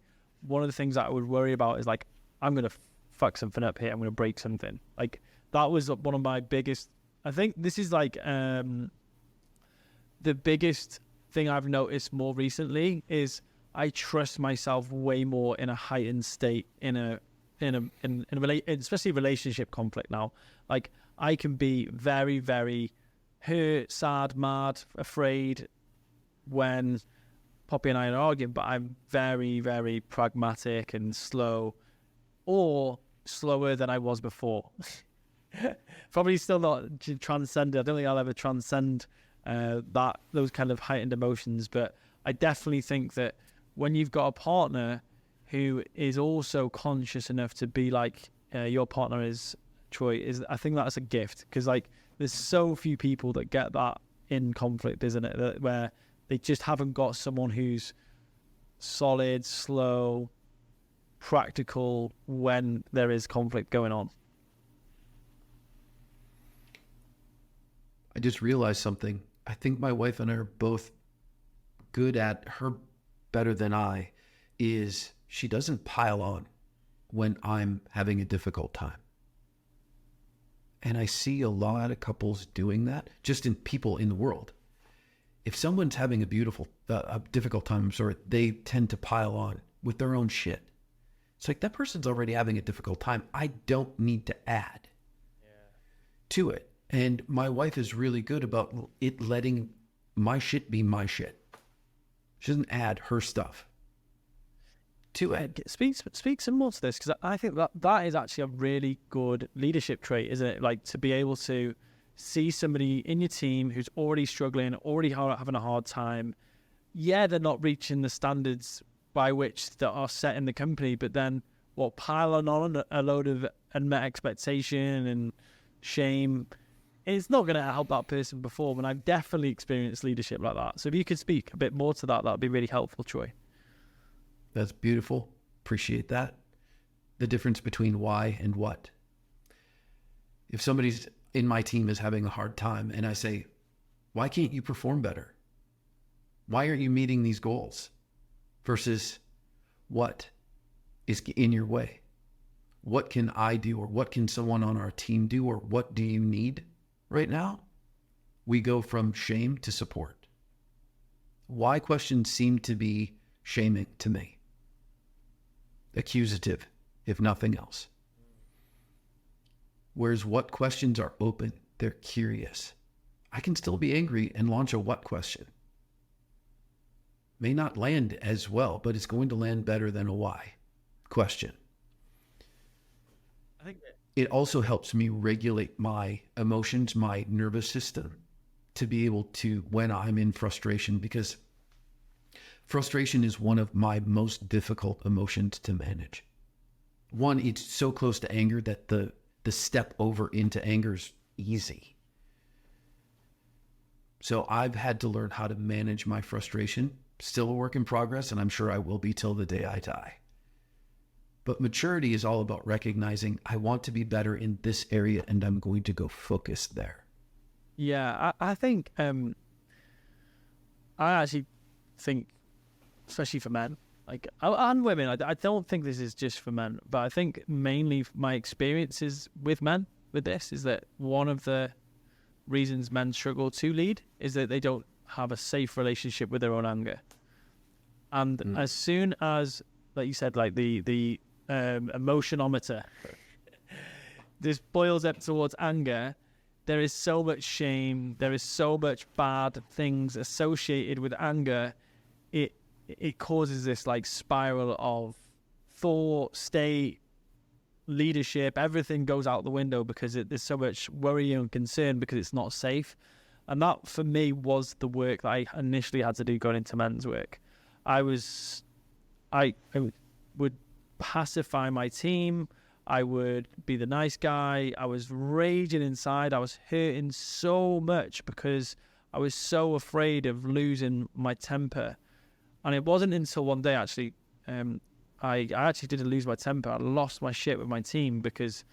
one of the things that I would worry about is like, I'm going to fuck something up here. I'm going to break something. Like that was one of my biggest, I think this is like the biggest thing I've noticed more recently is I trust myself way more in a heightened state especially relationship conflict now. Like I can be very, very hurt, sad, mad, afraid when Poppy and I are arguing, but I'm very, very pragmatic and slow, or slower than I was before. Probably still not transcended. I don't think I'll ever transcend those kind of heightened emotions, but I definitely think that when you've got a partner who is also conscious enough to be like your partner is, Troy, I think that's a gift, because like there's so few people that get that in conflict, isn't it? Where they just haven't got someone who's solid, slow, practical when there is conflict going on. I just realized something. I think my wife and I are both good at, her better than I, is she doesn't pile on when I'm having a difficult time. And I see a lot of couples doing that, just in people in the world. If someone's having a difficult time, they tend to pile on with their own shit. It's like, that person's already having a difficult time. I don't need to add to it. And my wife is really good about it letting my shit be my shit. She doesn't add her stuff to it. Speak some more to this, because I think that is actually a really good leadership trait, isn't it? Like to be able to see somebody in your team who's already struggling, already having a hard time. Yeah, they're not reaching the standards by which that are set in the company, but then piling on a load of unmet expectation and shame, it's not going to help that person perform. And I've definitely experienced leadership like that. So if you could speak a bit more to that, that would be really helpful, Troy. That's beautiful. Appreciate that. The difference between why and what. If somebody's in my team is having a hard time and I say, why can't you perform better? Why aren't you meeting these goals? Versus what is in your way? What can I do, or what can someone on our team do, or what do you need right now? We go from shame to support. Why questions seem to be shaming to me. Accusative, if nothing else. Whereas what questions are open, they're curious. I can still be angry and launch a what question. May not land as well, but it's going to land better than a why question. I think it also helps me regulate my emotions, my nervous system, to be able to, when I'm in frustration, because frustration is one of my most difficult emotions to manage. One, it's so close to anger that the step over into anger is easy. So I've had to learn how to manage my frustration. Still a work in progress, and I'm sure I will be till the day I die. But maturity is all about recognizing I want to be better in this area, and I'm going to go focus there. Yeah, I think, I actually think, especially for men, like, and women, I don't think this is just for men, but I think mainly my experiences with men with this is that one of the reasons men struggle to lead is that they don't have a safe relationship with their own anger. And as soon as, like you said, like the emotionometer just boils up towards anger, there is so much shame, there is so much bad things associated with anger. It causes this like spiral of thought, state, leadership. Everything goes out the window because there's so much worry and concern because it's not safe. And that for me was the work that I initially had to do going into men's work. I would pacify my team. I would be the nice guy. I was raging inside. I was hurting so much because I was so afraid of losing my temper. And it wasn't until one day, actually, I actually didn't lose my temper. I lost my shit with my team because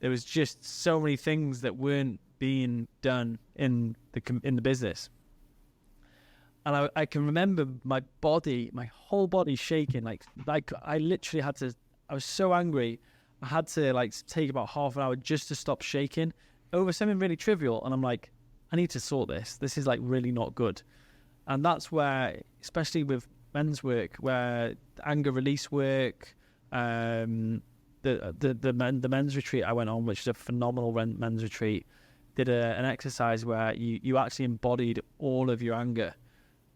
there was just so many things that weren't being done in the business. And I can remember my whole body shaking. Like I literally had to, I was so angry. I had to like take about half an hour just to stop shaking over something really trivial. And I'm like, I need to sort this. This is like really not good. And that's where, especially with men's work, where anger release work, the men's retreat I went on, which is a phenomenal men's retreat, did an exercise where you actually embodied all of your anger.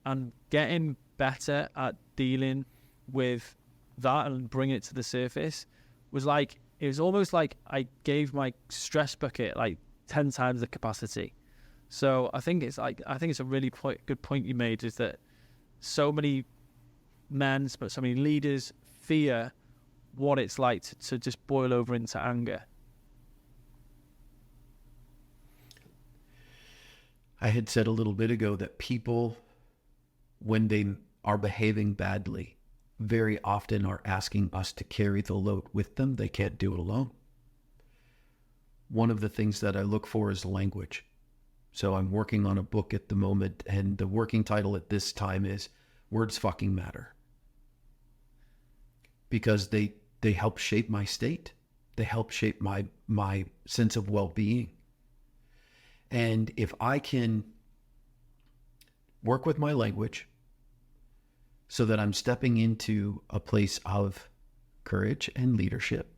And getting better at dealing with that and bringing it to the surface was like, it was almost like I gave my stress bucket like 10 times the capacity. So I think it's a really good point you made, is that so many men, but so many leaders fear what it's like to just boil over into anger. I had said a little bit ago that people, when they are behaving badly, very often are asking us to carry the load with them. They can't do it alone. One of the things that I look for is language. So I'm working on a book at the moment, and the working title at this time is Words Fucking Matter. Because they help shape my state. They help shape my sense of well-being. And if I can work with my language so that I'm stepping into a place of courage and leadership,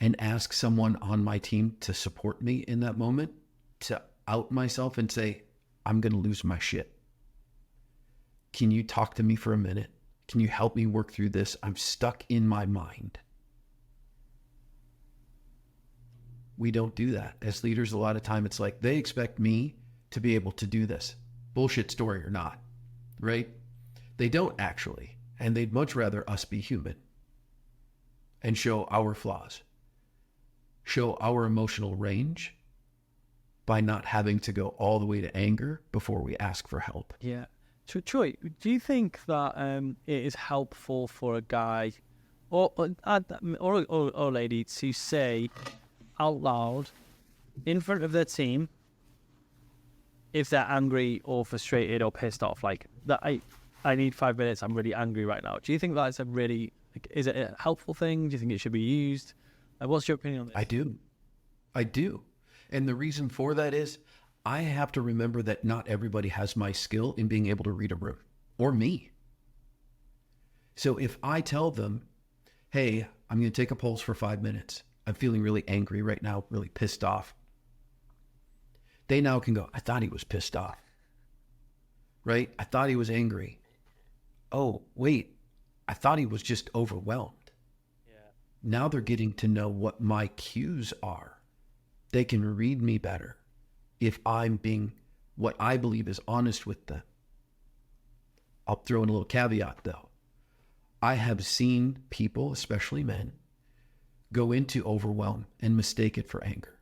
and ask someone on my team to support me in that moment, to out myself and say, I'm going to lose my shit. Can you talk to me for a minute? Can you help me work through this? I'm stuck in my mind. We don't do that. As leaders, a lot of time it's like they expect me to be able to do this. Bullshit story or not, right? They don't actually. And they'd much rather us be human and show our flaws, show our emotional range by not having to go all the way to anger before we ask for help. Yeah. So Troy, do you think that it is helpful for a guy or lady to say out loud in front of their team if they're angry or frustrated or pissed off, like that I need 5 minutes, I'm really angry right now? Do you think that's is it a helpful thing? Do you think it should be used? What's your opinion on this? I do. And the reason for that is I have to remember that not everybody has my skill in being able to read a room, or me. So if I tell them, hey, I'm going to take a pulse for 5 minutes. I'm feeling really angry right now, really pissed off. They now can go, I thought he was pissed off, right? I thought he was angry. Oh, wait, I thought he was just overwhelmed. Yeah. Now they're getting to know what my cues are. They can read me better if I'm being what I believe is honest with them. I'll throw in a little caveat though. I have seen people, especially men, go into overwhelm and mistake it for anger.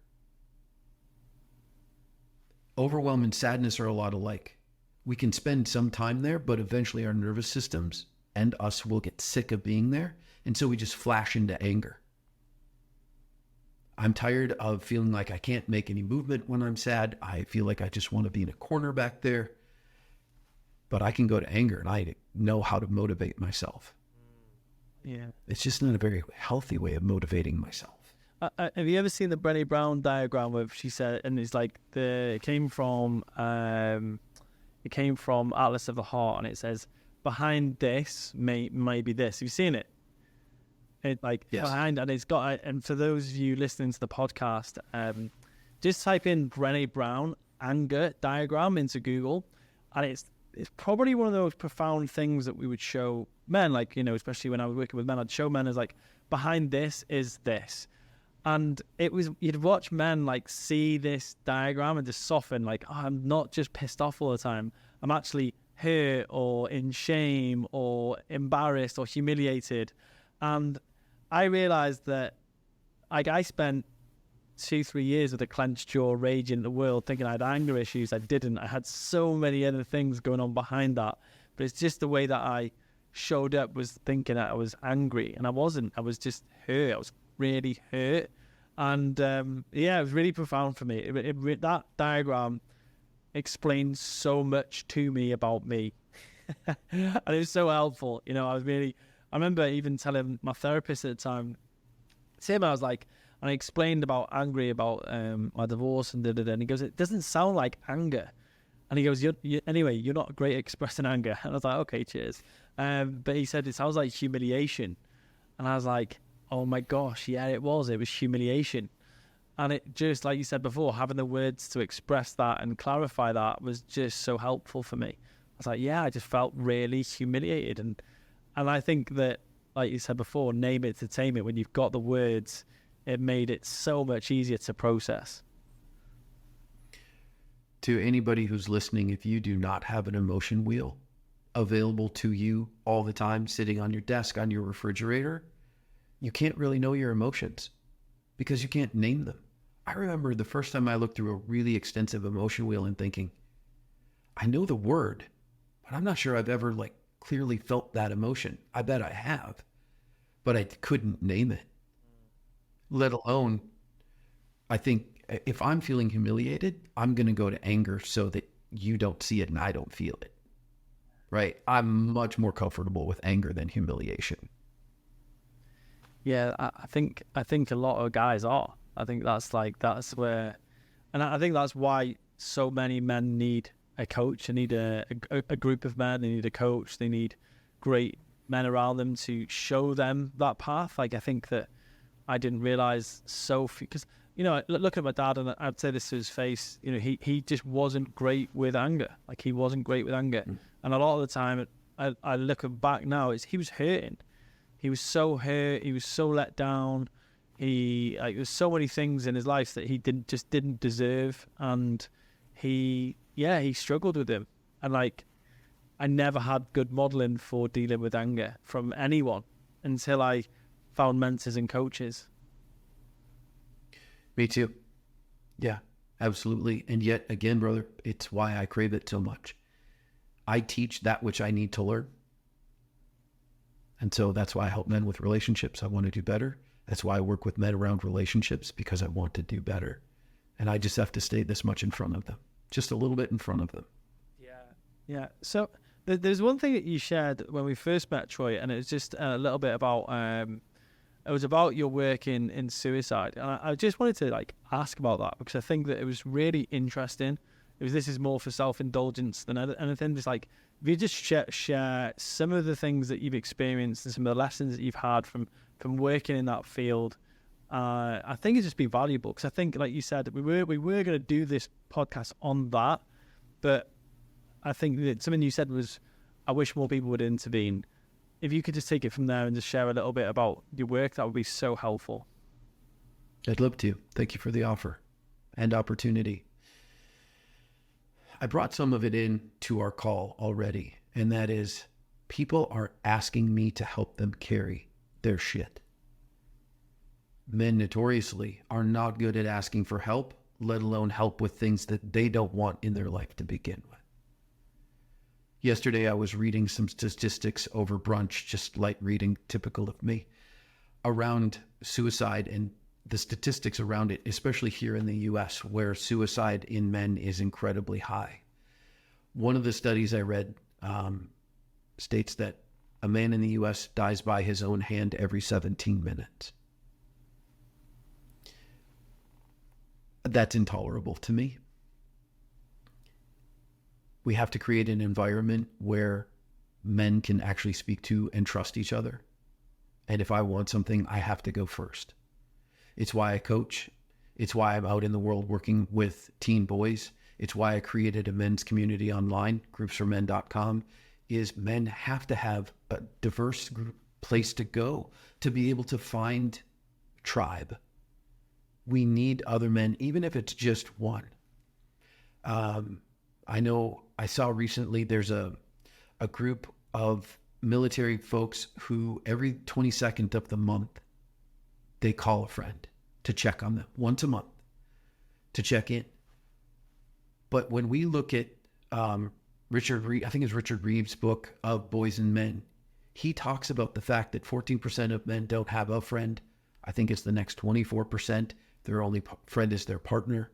Overwhelm and sadness are a lot alike. We can spend some time there, but eventually our nervous systems and us will get sick of being there. And so we just flash into anger. I'm tired of feeling like I can't make any movement when I'm sad. I feel like I just want to be in a corner back there. But I can go to anger and I know how to motivate myself. Yeah. It's just not a very healthy way of motivating myself. Have you ever seen the Brené Brown diagram where she said, and it's like it came from Atlas of the Heart, and it says behind this may be this. Have you seen it? It like Yes. Behind, and it's got. And for those of you listening to the podcast, just type in Brené Brown anger diagram into Google, and it's probably one of those profound things that we would show men, like, especially when I was working with men, I'd show men as like, behind this is this. And you'd watch men like see this diagram and just soften, like, oh, I'm not just pissed off all the time. I'm actually hurt or in shame or embarrassed or humiliated. And I realized that like I spent 2-3 years with a clenched jaw raging at the world thinking I had anger issues. I didn't. I had so many other things going on behind that. But it's just the way that I showed up was thinking that I was angry, and I wasn't. I was just hurt. I was really hurt. And it was really profound for me. That diagram explained so much to me about me. And it was so helpful. I remember even telling my therapist at the time, Tim, I was like, and I explained angry about my divorce and and he goes, it doesn't sound like anger. And he goes, anyway, you're not great at expressing anger. And I was like, okay, cheers. But he said, it sounds like humiliation. And I was like, oh my gosh, yeah, it was humiliation. And it just, like you said before, having the words to express that and clarify that was just so helpful for me. I was like, yeah, I just felt really humiliated. And I think that, like you said before, name it to tame it. When you've got the words, it made it so much easier to process. To anybody who's listening, if you do not have an emotion wheel available to you all the time, sitting on your desk, on your refrigerator, you can't really know your emotions because you can't name them. I remember the first time I looked through a really extensive emotion wheel and thinking, I know the word, but I'm not sure I've ever clearly felt that emotion. I bet I have, but I couldn't name it. Let alone, I think if I'm feeling humiliated, I'm going to go to anger so that you don't see it and I don't feel it. Right? I'm much more comfortable with anger than humiliation. Yeah, I think a lot of guys are. I think that's where, and I think that's why so many men need a coach. They need a group of men. They need a coach. They need great men around them to show them that path. Like, I think that I didn't realize because look at my dad, and I'd say this to his face. He just wasn't great with anger. Like, he wasn't great with anger, and a lot of the time, I look back now, he was hurting. He was so hurt. He was so let down. There's so many things in his life that he didn't deserve, and he struggled with them. And I never had good modeling for dealing with anger from anyone until I found mentors and coaches. Me too. Yeah, absolutely. And yet again, brother, it's why I crave it so much. I teach that which I need to learn. And so that's why I help men with relationships. I want to do better. That's why I work with men around relationships, because I want to do better. And I just have to stay this much in front of them, just a little bit in front of them. Yeah. So there's one thing that you shared when we first met, Troy, and it was just a little bit about, it was about your work in suicide. And I just wanted to ask about that, because I think that it was really interesting. This is more for self-indulgence than anything. Just if you just share some of the things that you've experienced and some of the lessons that you've had from working in that field, I think it's just been valuable. Because I think, like you said, we were going to do this podcast on that, but I think that something you said was, I wish more people would intervene. If you could just take it from there and just share a little bit about your work, that would be so helpful. I'd love to. Thank you for the offer and opportunity. I brought some of it in to our call already, and that is, people are asking me to help them carry their shit. Men notoriously are not good at asking for help, let alone help with things that they don't want in their life to begin with. Yesterday, I was reading some statistics over brunch, just light reading, typical of me, around suicide and the statistics around it, especially here in the US, where suicide in men is incredibly high. One of the studies I read states that a man in the US dies by his own hand every 17 minutes. That's intolerable to me. We have to create an environment where men can actually speak to and trust each other. And if I want something, I have to go first. It's why I coach. It's why I'm out in the world working with teen boys. It's why I created a men's community online, groupsformen.com, is men have to have a diverse place to go to be able to find tribe. We need other men, even if it's just one. I know I saw recently there's a group of military folks who every 22nd of the month, they call a friend to check on them once a month, to check in. But when we look at I think it's Richard Reeves' book of Boys and Men, he talks about the fact that 14% of men don't have a friend. I think it's the next 24%. Their only friend is their partner.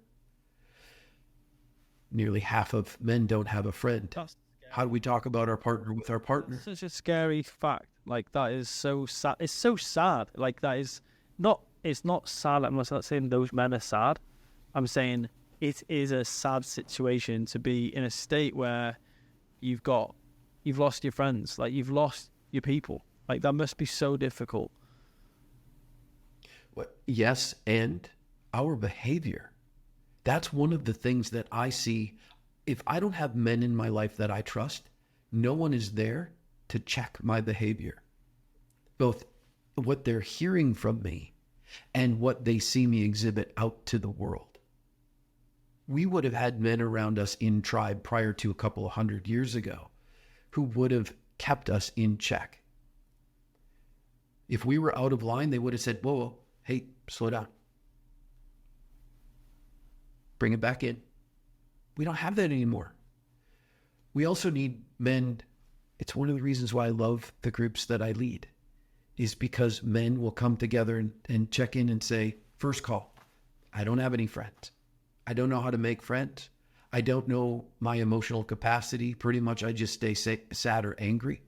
Nearly half of men don't have a friend. How do we talk about our partner with our partner? It's such a scary fact. Like, that is so sad. It's so sad. Like, that is not, it's not sad. I'm not saying those men are sad. I'm saying it is a sad situation to be in a state where you've lost your friends. Like, you've lost your people. Like, that must be so difficult. Yes, and our behavior. That's one of the things that I see. If I don't have men in my life that I trust, no one is there to check my behavior, both what they're hearing from me and what they see me exhibit out to the world. We would have had men around us in tribe prior to a couple of 100 years ago who would have kept us in check. If we were out of line, they would have said, whoa, hey, slow down. Bring it back in. We don't have that anymore. We also need men. It's one of the reasons why I love the groups that I lead, is because men will come together and check in and say, first call, I don't have any friends. I don't know how to make friends. I don't know my emotional capacity. Pretty much I just stay sad or angry.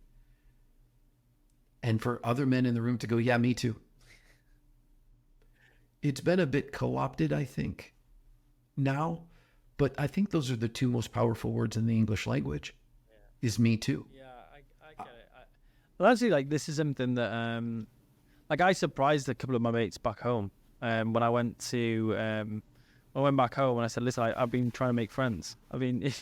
And for other men in the room to go, yeah, me too. It's been a bit co-opted, I think, now, but I think those are the two most powerful words in the English language, is me too. Yeah, I get it. Well, actually, like, this is something that, like, I surprised a couple of my mates back home when I went back home and I said, listen, I've been trying to make friends. I mean,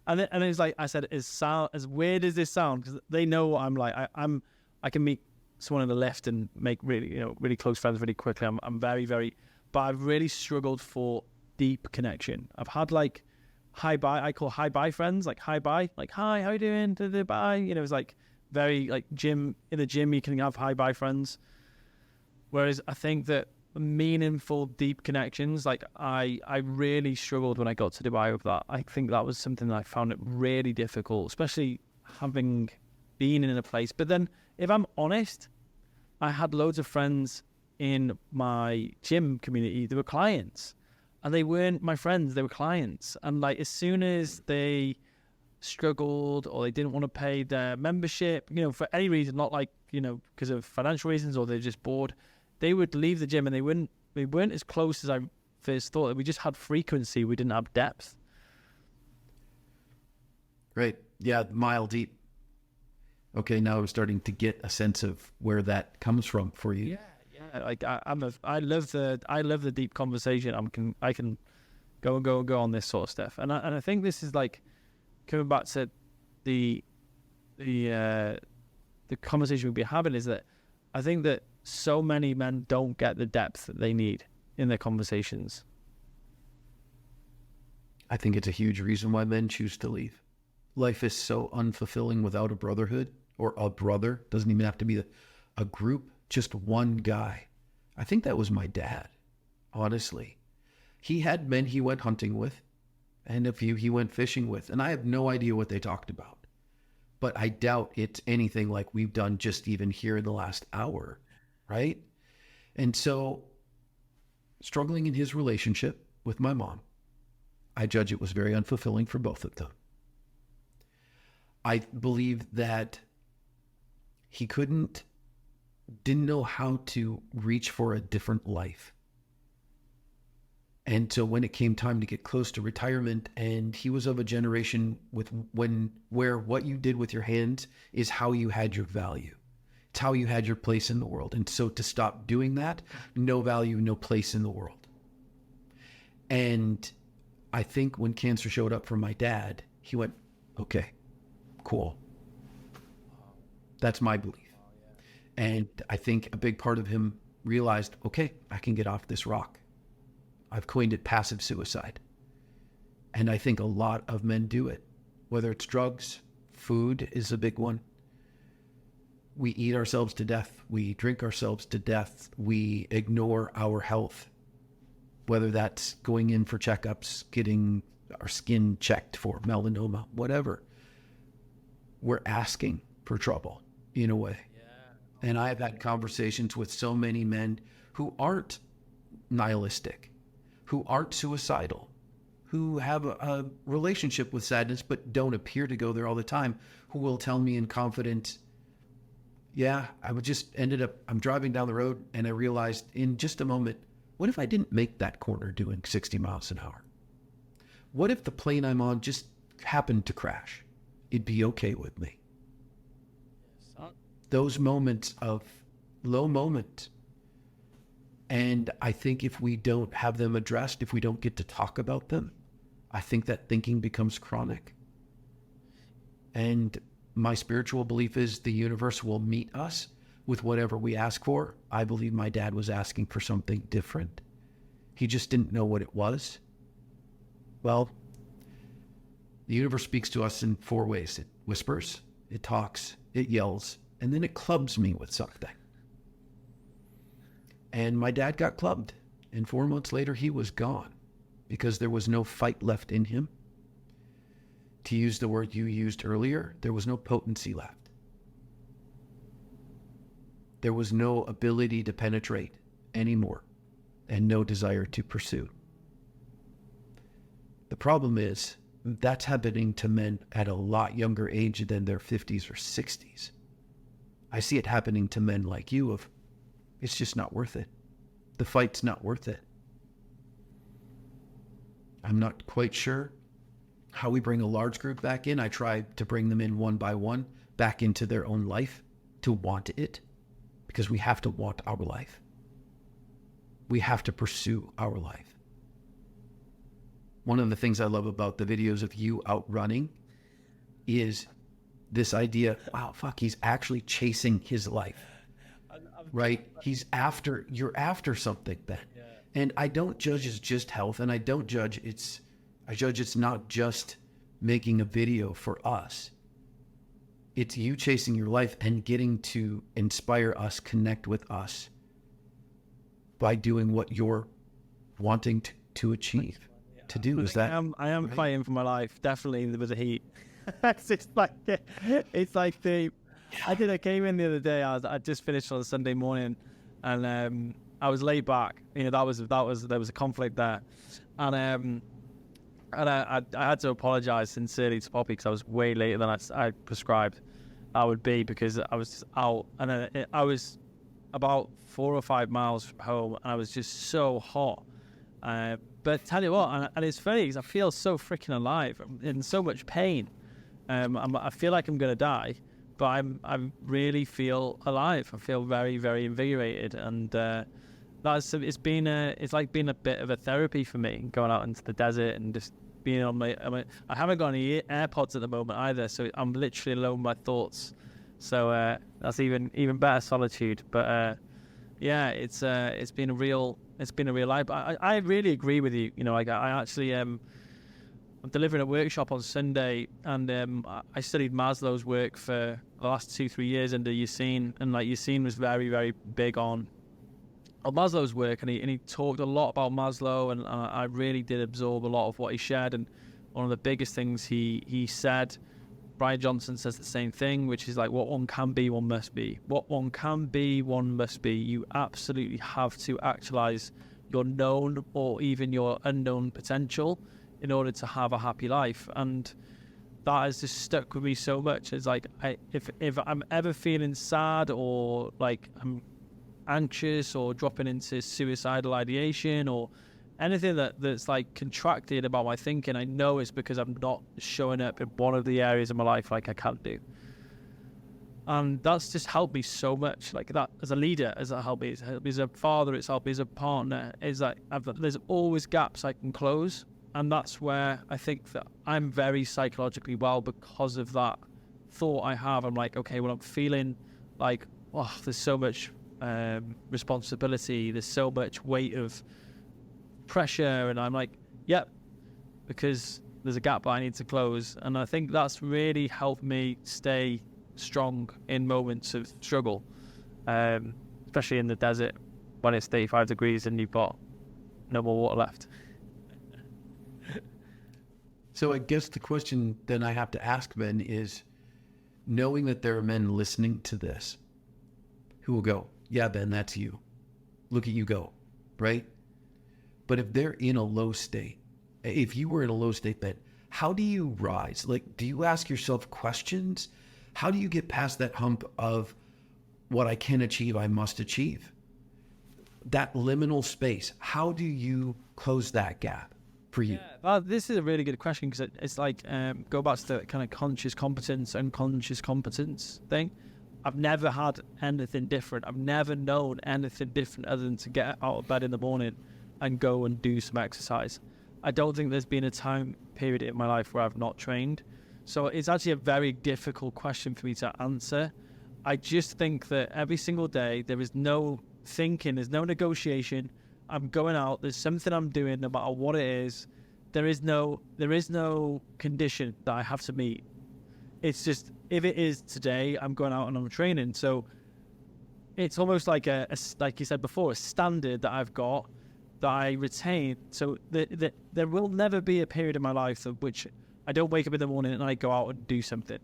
and it was like, I said, as weird as this sounds, because they know what I'm like. I can meet someone on the left and make really close friends really quickly. I'm very, very, but I've really struggled for deep connection. I've had like hi bye, I call hi bye friends, like hi bye, like hi, how you doing? Bye. It's like very like in the gym you can have hi bye friends. Whereas I think that meaningful deep connections, like I really struggled when I got to Dubai with that. I think that was something that I found it really difficult, especially having been in a place. But then if I'm honest, I had loads of friends in my gym community. They were clients. And they weren't my friends, they were clients. And like, as soon as they struggled or they didn't want to pay their membership, for any reason, not like, because of financial reasons, or they're just bored, they would leave the gym and they weren't as close as I first thought. We just had frequency, we didn't have depth. Right. Yeah, mile deep. Okay, now I'm starting to get a sense of where that comes from for you. Yeah. Like I love the deep conversation. I can go on this sort of stuff, and I think this is like coming back to the conversation we'll be having, is that I think that so many men don't get the depth that they need in their conversations. I think it's a huge reason why men choose to leave. Life is so unfulfilling without a brotherhood, or a brother. Doesn't even have to be a group. Just one guy. I think that was my dad, honestly. He had men he went hunting with, and a few he went fishing with, and I have no idea what they talked about. But I doubt it's anything like we've done just even here in the last hour, right? And so, struggling in his relationship with my mom, I judge it was very unfulfilling for both of them. I believe that he didn't know how to reach for a different life. And so when it came time to get close to retirement, and he was of a generation where what you did with your hands is how you had your value. It's how you had your place in the world. And so to stop doing that, no value, no place in the world. And I think when cancer showed up for my dad, he went, okay, cool. That's my belief. And I think a big part of him realized, okay, I can get off this rock. I've coined it passive suicide. And I think a lot of men do it, whether it's drugs, food is a big one. We eat ourselves to death. We drink ourselves to death. We ignore our health, whether that's going in for checkups, getting our skin checked for melanoma, whatever. We're asking for trouble in a way. And I've had conversations with so many men who aren't nihilistic, who aren't suicidal, who have a relationship with sadness but don't appear to go there all the time, who will tell me in confidence, yeah, I'm driving down the road and I realized in just a moment, what if I didn't make that corner doing 60 miles an hour? What if the plane I'm on just happened to crash? It'd be okay with me. Those moments of low moment. And I think if we don't have them addressed, if we don't get to talk about them, I think that thinking becomes chronic. And my spiritual belief is the universe will meet us with whatever we ask for. I believe my dad was asking for something different. He just didn't know what it was. Well, the universe speaks to us in 4 ways. It whispers, it talks, it yells, and then it clubs me with something. And my dad got clubbed. And 4 months later, he was gone because there was no fight left in him. To use the word you used earlier, there was no potency left. There was no ability to penetrate anymore and no desire to pursue. The problem is that's happening to men at a lot younger age than their 50s or 60s. I see it happening to men like you of, it's just not worth it. The fight's not worth it. I'm not quite sure how we bring a large group back in. I try to bring them in one by one back into their own life to want it, because we have to want our life. We have to pursue our life. One of the things I love about the videos of you out running is this idea, wow, fuck, he's actually chasing his life, right? You're after something then. Yeah. And I don't judge it's just health, and I judge it's not just making a video for us. It's you chasing your life and getting to inspire us, connect with us by doing what you're wanting to achieve, to do. Is that I am right? Fighting for my life, definitely with the heat. I came in the other day. I just finished on a Sunday morning, and I was laid back. You know, there was a conflict there, and I had to apologize sincerely to Poppy because I was way later than I prescribed I would be, because I was out, and I was about 4 or 5 miles from home, and I was just so hot. But tell you what, and it's funny because I feel so freaking alive. I'm in so much pain. I feel like I'm gonna die, but I really feel alive. I feel very, very invigorated, and it's like been a bit of a therapy for me, going out into the desert and just being on I haven't got any AirPods at the moment either, so I'm literally alone with my thoughts. So that's even better solitude. But yeah, it's been a real life. I really agree with you. You know, I actually I'm delivering a workshop on Sunday, and I studied Maslow's work for the last 2-3 years under Yassine, and like Yassine was very, very big on Maslow's work, and he talked a lot about Maslow, and I really did absorb a lot of what he shared. And one of the biggest things he said, Brian Johnson says the same thing, which is like, what one can be, one must be. What one can be, one must be. You absolutely have to actualize your known or even your unknown potential in order to have a happy life. And that has just stuck with me so much. It's like, if I'm ever feeling sad, or like I'm anxious, or dropping into suicidal ideation, or anything that's like contracted about my thinking, I know it's because I'm not showing up in one of the areas of my life like I can do. And that's just helped me so much. Like that, as a leader, as a helped me, as a father, it's helped me as a partner. Is that there's always gaps I can close, and that's where I think that I'm very psychologically well because of that thought I have. I'm like, okay, well, I'm feeling like, oh, there's so much responsibility, there's so much weight of pressure, and I'm like, yep, because there's a gap I need to close. And I think that's really helped me stay strong in moments of struggle, especially in the desert when it's 35 degrees and you've got no more water left. So I guess the question then I have to ask, Ben, is knowing that there are men listening to this who will go, yeah, Ben, that's you. Look at you go, right? But if they're in a low state, if you were in a low state, Ben, how do you rise? Like, do you ask yourself questions? How do you get past that hump of what I can achieve, I must achieve? That liminal space, how do you close that gap for you? Yeah, well, this is a really good question because it's like, go back to the kind of conscious competence, unconscious competence thing. I've never had anything different. I've never known anything different other than to get out of bed in the morning and go and do some exercise. I don't think there's been a time period in my life where I've not trained. So it's actually a very difficult question for me to answer. I just think that every single day there is no thinking, there's no negotiation. I'm going out, there's something I'm doing no matter what it is. There is no condition that I have to meet. It's just, if it is today, I'm going out and I'm training. So it's almost like like you said before, a standard that I've got that I retain. So there will never be a period in my life of which I don't wake up in the morning and I go out and do something.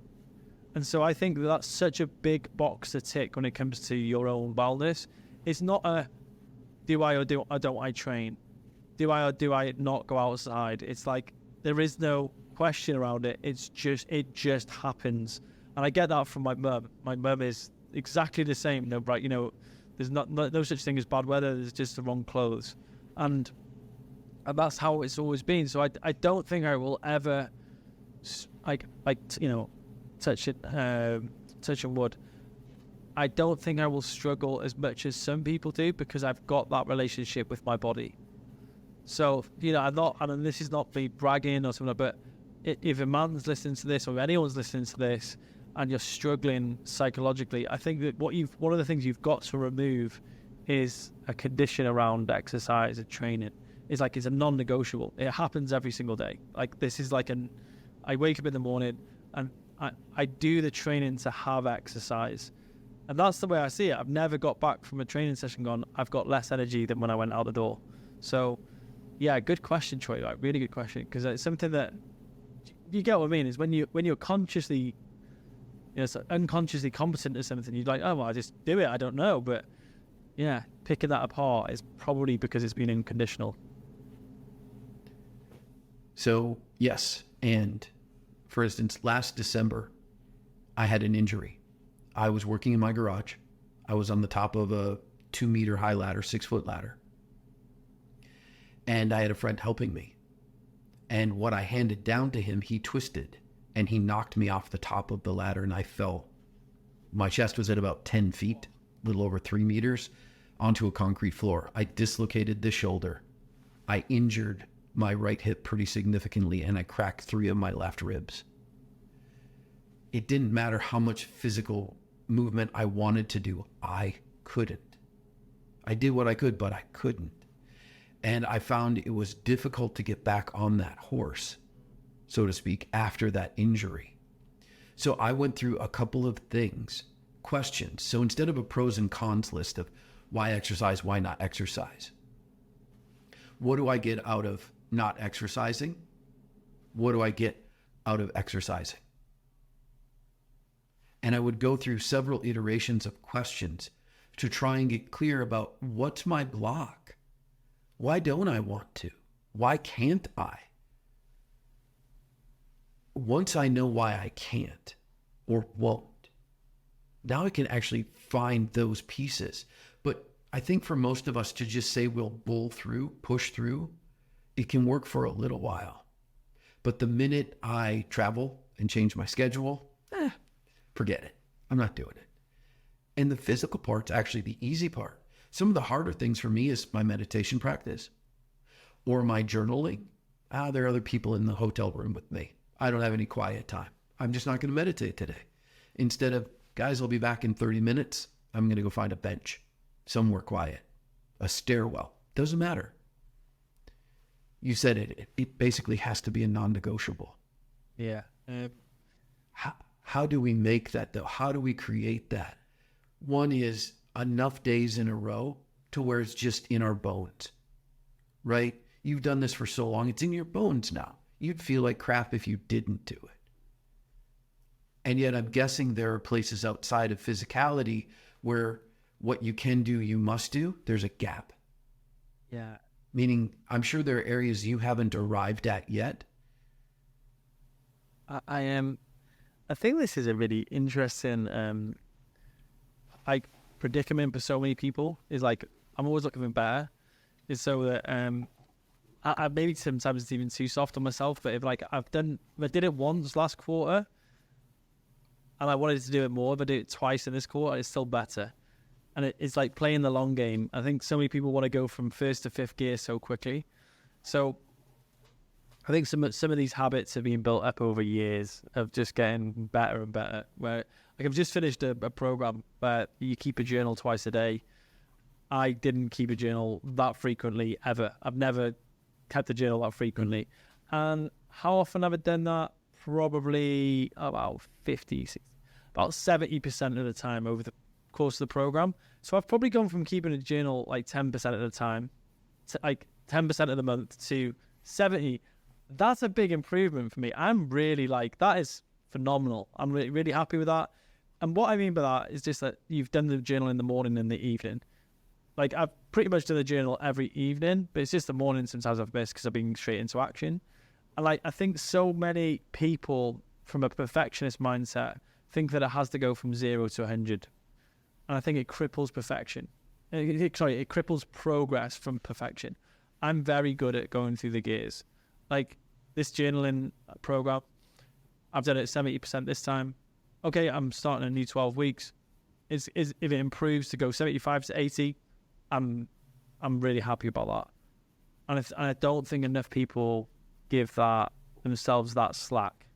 And so I think that's such a big box to tick when it comes to your own wellness. It's not a do I or don't I train? Do I or do I not go outside? It's like there is no question around it. It just happens. And I get that from my mum. My mum is exactly the same. No, right? There's no such thing as bad weather. There's just the wrong clothes, and that's how it's always been. So I don't think I will ever touching wood. I don't think I will struggle as much as some people do because I've got that relationship with my body. So I'm not, and this is not me bragging or something, but if a man's listening to this or anyone's listening to this and you're struggling psychologically, I think that one of the things you've got to remove is a condition around exercise and training. It's a non-negotiable. It happens every single day. Like this is I wake up in the morning and I do the training to have exercise. And that's the way I see it. I've never got back from a training session gone, I've got less energy than when I went out the door. So yeah, good question, Troy. Like, really good question, because it's something that you get what I mean. Is when you're consciously, unconsciously competent at something, you're like, oh, well, I just do it. I don't know, but yeah, picking that apart is probably because it's been unconditional. So yes, and for instance, last December, I had an injury. I was working in my garage. I was on the top of a 2-meter high ladder, 6-foot ladder. And I had a friend helping me. And what I handed down to him, he twisted and he knocked me off the top of the ladder and I fell. My chest was at about 10 feet, a little over 3 meters, onto a concrete floor. I dislocated the shoulder. I injured my right hip pretty significantly and I cracked 3 of my left ribs. It didn't matter how much physical movement I wanted to do. I couldn't. I did what I could, but I couldn't. And I found it was difficult to get back on that horse, so to speak, after that injury. So I went through a couple of questions. So instead of a pros and cons list of why exercise, why not exercise, what do I get out of not exercising? What do I get out of exercising? And I would go through several iterations of questions to try and get clear about what's my block. Why don't I want to? Why can't I? Once I know why I can't or won't, now I can actually find those pieces. But I think for most of us to just say we'll push through, it can work for a little while. But the minute I travel and change my schedule, forget it. I'm not doing it. And the physical part's actually the easy part. Some of the harder things for me is my meditation practice or my journaling. There are other people in the hotel room with me. I don't have any quiet time. I'm just not going to meditate today. Instead of, guys, I'll be back in 30 minutes, I'm going to go find a bench somewhere quiet, a stairwell. Doesn't matter. You said it. It basically has to be a non-negotiable. Yeah. How do we make that, though? How do we create that? One is enough days in a row to where it's just in our bones, right? You've done this for so long. It's in your bones now. You'd feel like crap if you didn't do it. And yet I'm guessing there are places outside of physicality where what you can do, you must do. There's a gap. Yeah. Meaning, I'm sure there are areas you haven't arrived at yet. I am. I think this is a really interesting like predicament for so many people. Is like I'm always looking for better. Is so that I maybe sometimes it's even too soft on myself. But if I did it once last quarter, and I wanted to do it more, if I do it twice in this quarter, it's still better. And it's like playing the long game. I think so many people want to go from first to fifth gear so quickly. So I think some of these habits have been built up over years of just getting better and better. Where I've just finished a program where you keep a journal twice a day. I didn't keep a journal that frequently ever. I've never kept a journal that frequently. And how often have I done that? Probably about 70% of the time over the course of the program. So I've probably gone from keeping a journal like 10% of the time to like 10% of the month to 70. That's a big improvement for me. I'm really that is phenomenal. I'm really, really happy with that. And what I mean by that is just that you've done the journal in the morning and the evening. Like I've pretty much done the journal every evening, but it's just the morning sometimes I've missed because I've been straight into action. And I think so many people from a perfectionist mindset think that it has to go from 0 to 100. And I think it cripples perfection. It cripples progress from perfection. I'm very good at going through the gears. Like this journaling program, I've done it 70% this time. Okay, I'm starting a new 12 weeks. If it improves to go 75 to 80, I'm really happy about that. And I don't think enough people give themselves that slack.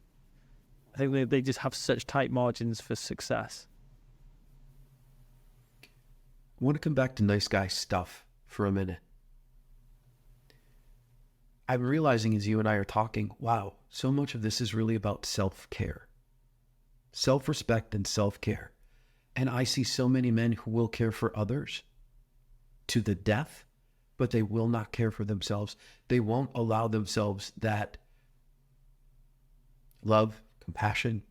I think they just have such tight margins for success. I want to come back to nice guy stuff for a minute. I'm realizing as you and I are talking, wow, so much of this is really about self-care, self-respect and self-care. And I see so many men who will care for others to the death, but they will not care for themselves. They won't allow themselves that love, compassion,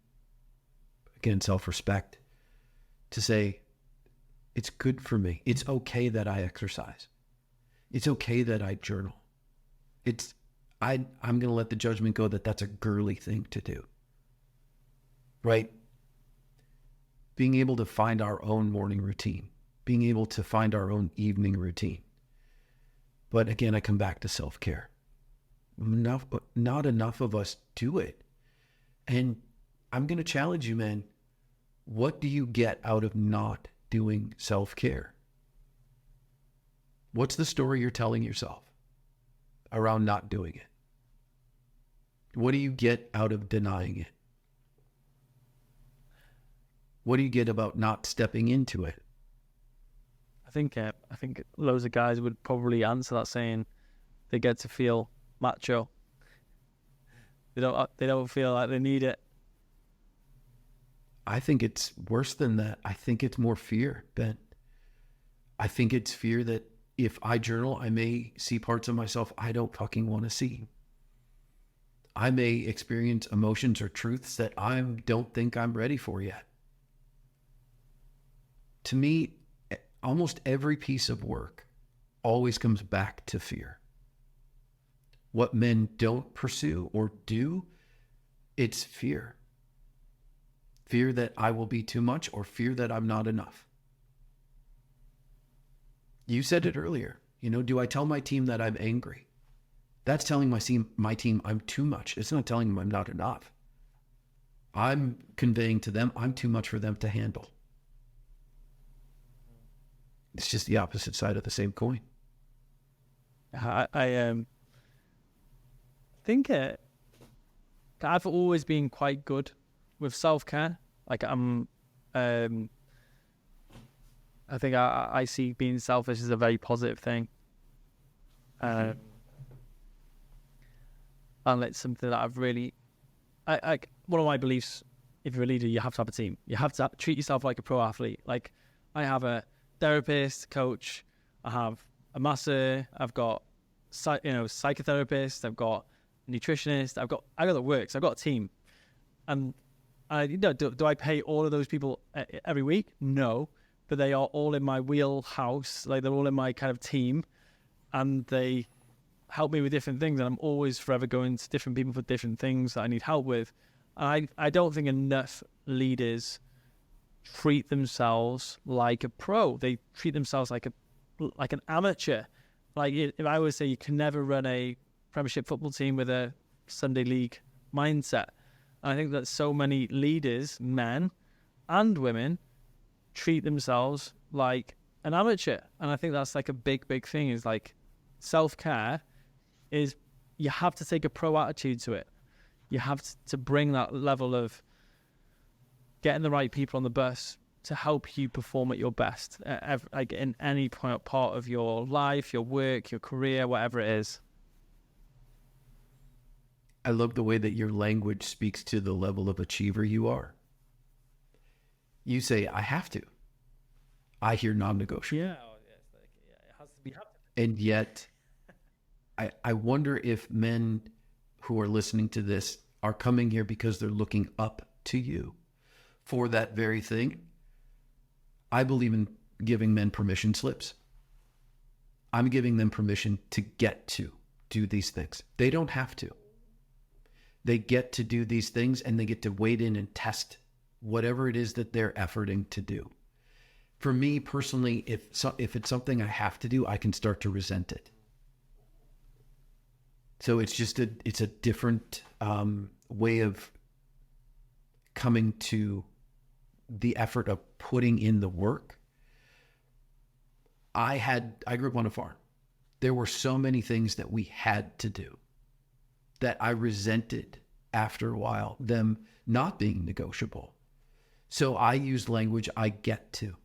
again, self-respect, to say, it's good for me. It's okay that I exercise. It's okay that I journal. I'm going to let the judgment go that that's a girly thing to do. Right? Being able to find our own morning routine, being able to find our own evening routine. But again, I come back to self-care. Not enough of us do it. And I'm going to challenge you, man. What do you get out of not doing self-care? What's the story you're telling yourself around not doing it? What do you get out of denying it? What do you get about not stepping into it? I think loads of guys would probably answer that saying they get to feel macho. They don't feel like they need it. I think it's worse than that. I think it's more fear, Ben. I think it's fear that if I journal, I may see parts of myself I don't fucking want to see. I may experience emotions or truths that I don't think I'm ready for yet. To me, almost every piece of work always comes back to fear. What men don't pursue or do, it's fear. Fear that I will be too much or fear that I'm not enough. You said it earlier. Do I tell my team that I'm angry? That's telling my team I'm too much. It's not telling them I'm not enough. I'm conveying to them I'm too much for them to handle. It's just the opposite side of the same coin. I think I've always been quite good with self-care. Like I think I see being selfish as a very positive thing. And it's something that I've really, one of my beliefs, if you're a leader, you have to have a team. You have to treat yourself like a pro athlete. Like I have a therapist, coach, I have a masseur, I've got, psychotherapist, I've got a nutritionist, I got the works, I've got a team. And do I pay all of those people every week? No, but they are all in my wheelhouse. Like they're all in my kind of team, and they help me with different things. And I'm always forever going to different people for different things that I need help with. And I don't think enough leaders treat themselves like a pro. They treat themselves like an amateur. Like if I would say you can never run a Premiership football team with a Sunday League mindset. I think that so many leaders, men and women, treat themselves like an amateur. And I think that's like a big thing, is like self-care is you have to take a pro attitude to it. You have to bring that level of getting the right people on the bus to help you perform at your best, like in any part of your life, your work, your career, whatever it is. I love the way that your language speaks to the level of achiever you are. You say, I have to. I hear non-negotiable. Yeah, it has to be. And yet, I wonder if men who are listening to this are coming here because they're looking up to you for that very thing. I believe in giving men permission slips. I'm giving them permission to get to do these things. They don't have to. They get to do these things, and they get to wade in and test whatever it is that they're efforting to do. For me personally, if it's something I have to do, I can start to resent it. So it's a different way of coming to the effort of putting in the work. I grew up on a farm. There were so many things that we had to do that I resented after a while, them not being negotiable. So I use language I get to,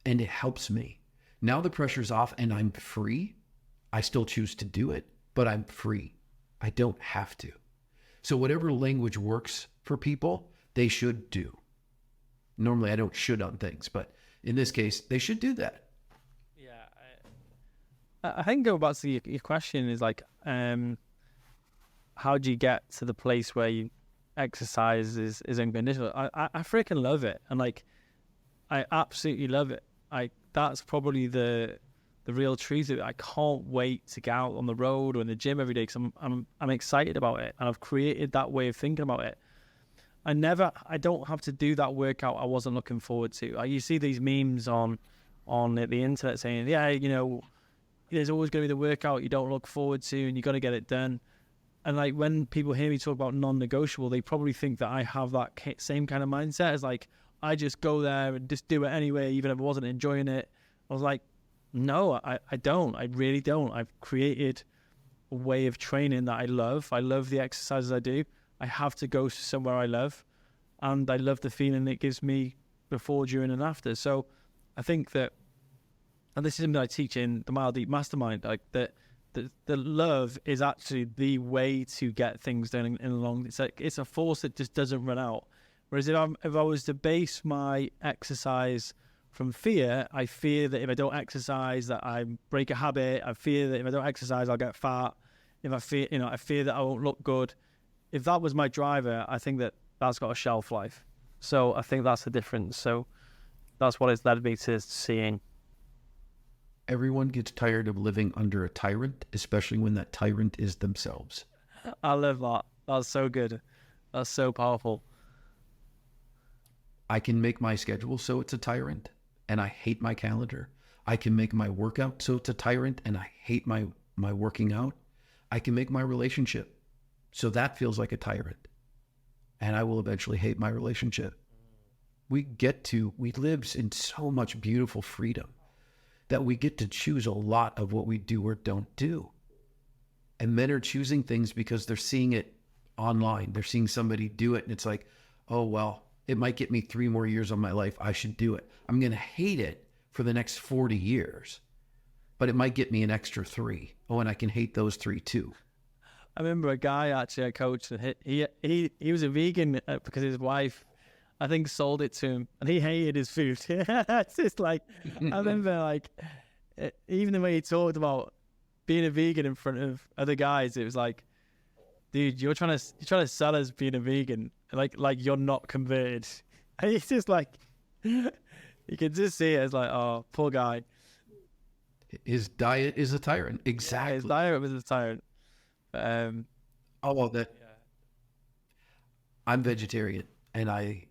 and it helps me. Now the pressure's off and I'm free. I still choose to do it, but I'm free. I don't have to. So whatever language works for people, they should do. Normally I don't should on things, but in this case, they should do that. Yeah. I think go back to your question is like, how do you get to the place where you exercise is unconditional? I freaking love it. And like, I absolutely love it. That's probably the real truth of it. I can't wait to get out on the road or in the gym every day because I'm excited about it, and I've created that way of thinking about it. I don't have to do that workout I wasn't looking forward to. You see these memes on the internet saying, yeah, there's always going to be the workout you don't look forward to, and you got to get it done. And like when people hear me talk about non-negotiable, they probably think that I have that same kind of mindset as like, I just go there and just do it anyway, even if I wasn't enjoying it. I was like, no, I don't. I really don't. I've created a way of training that I love. I love the exercises I do. I have to go somewhere I love, and I love the feeling it gives me before, during, and after. So I think that, and this is something I teach in the Mile Deep Mastermind, like that the love is actually the way to get things done in the long. It's like it's a force that just doesn't run out. Whereas if I was to base my exercise from fear, I fear that if I don't exercise, that I break a habit. I fear that if I don't exercise, I'll get fat. I fear that I won't look good. If that was my driver, I think that's got a shelf life. So I think that's the difference. So that's what it's led me to seeing. Everyone gets tired of living under a tyrant, especially when that tyrant is themselves. I love that. That's so good. That's so powerful. I can make my schedule so it's a tyrant, and I hate my calendar. I can make my workout so it's a tyrant, and I hate my working out. I can make my relationship so that feels like a tyrant. And I will eventually hate my relationship. We live in so much beautiful freedom that we get to choose a lot of what we do or don't do. And men are choosing things because they're seeing it online. They're seeing somebody do it, and it's like, oh, well, it might get me 3 more years of my life. I should do it. I'm going to hate it for the next 40 years, but it might get me an extra 3. Oh, and I can hate those 3 too. I remember a guy actually I coached, and he was a vegan because his wife, I think, sold it to him, and he hated his food. It's just like, I remember like, even the way he talked about being a vegan in front of other guys, it was like, dude, you're trying to sell us being a vegan, like you're not converted. And it's just like, you can just see it as like, oh, poor guy. His diet is a tyrant. Exactly. Yeah, his diet was a tyrant. I'm vegetarian, and I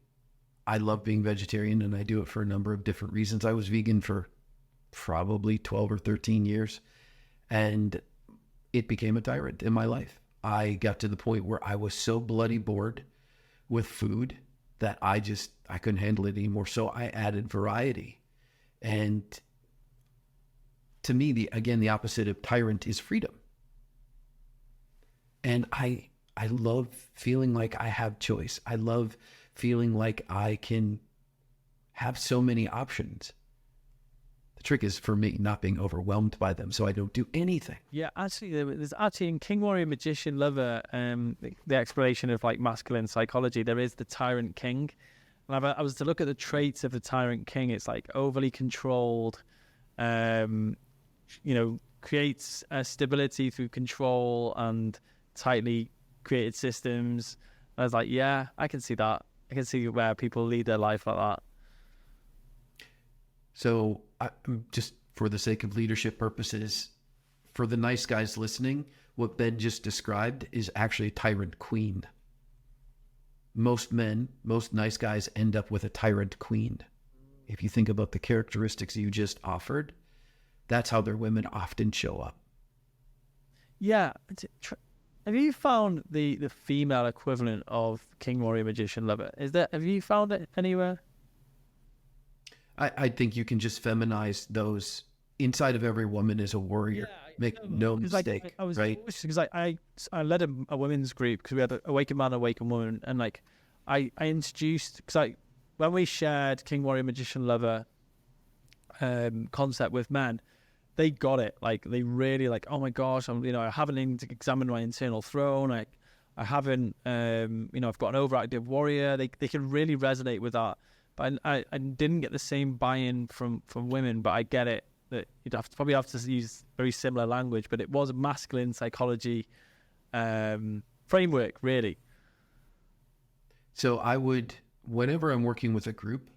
love being vegetarian, and I do it for a number of different reasons. I was vegan for probably 12 or 13 years, and it became a tyrant in my life. I got to the point where I was so bloody bored with food that I couldn't handle it anymore. So I added variety. And to me, the opposite of tyrant is freedom. And I love feeling like I have choice. I love feeling like I can have so many options. The trick is for me not being overwhelmed by them, so I don't do anything. Yeah, actually, there's actually in King, Warrior, Magician, Lover, the exploration of like masculine psychology, there is the tyrant king. And I was to look at the traits of the tyrant king, it's like overly controlled, creates stability through control and tightly created systems. And I was like, yeah, I can see that. I can see where people lead their life like that. So just for the sake of leadership purposes, for the nice guys listening, what Ben just described is actually a tyrant queen. Most men, most nice guys end up with a tyrant queen. If you think about the characteristics you just offered, that's how their women often show up. Yeah. Have you found the female equivalent of King, Warrior, Magician, Lover? Have you found it anywhere? I think you can just feminize those. Inside of every woman is a warrior. Yeah, Make no mistake, like, I was right? Because I led a women's group because we had Awakened Man, Awakened Woman, and like I introduced, because when we shared King, Warrior, Magician, Lover concept with men, they got it. Like they really like, oh my gosh, I haven't examined my internal throne. I haven't, I've got an overactive warrior. They can really resonate with that. But I didn't get the same buy-in from women, but I get it that you'd probably have to use very similar language, but it was a masculine psychology framework, really. So I would, whenever I'm working with a group,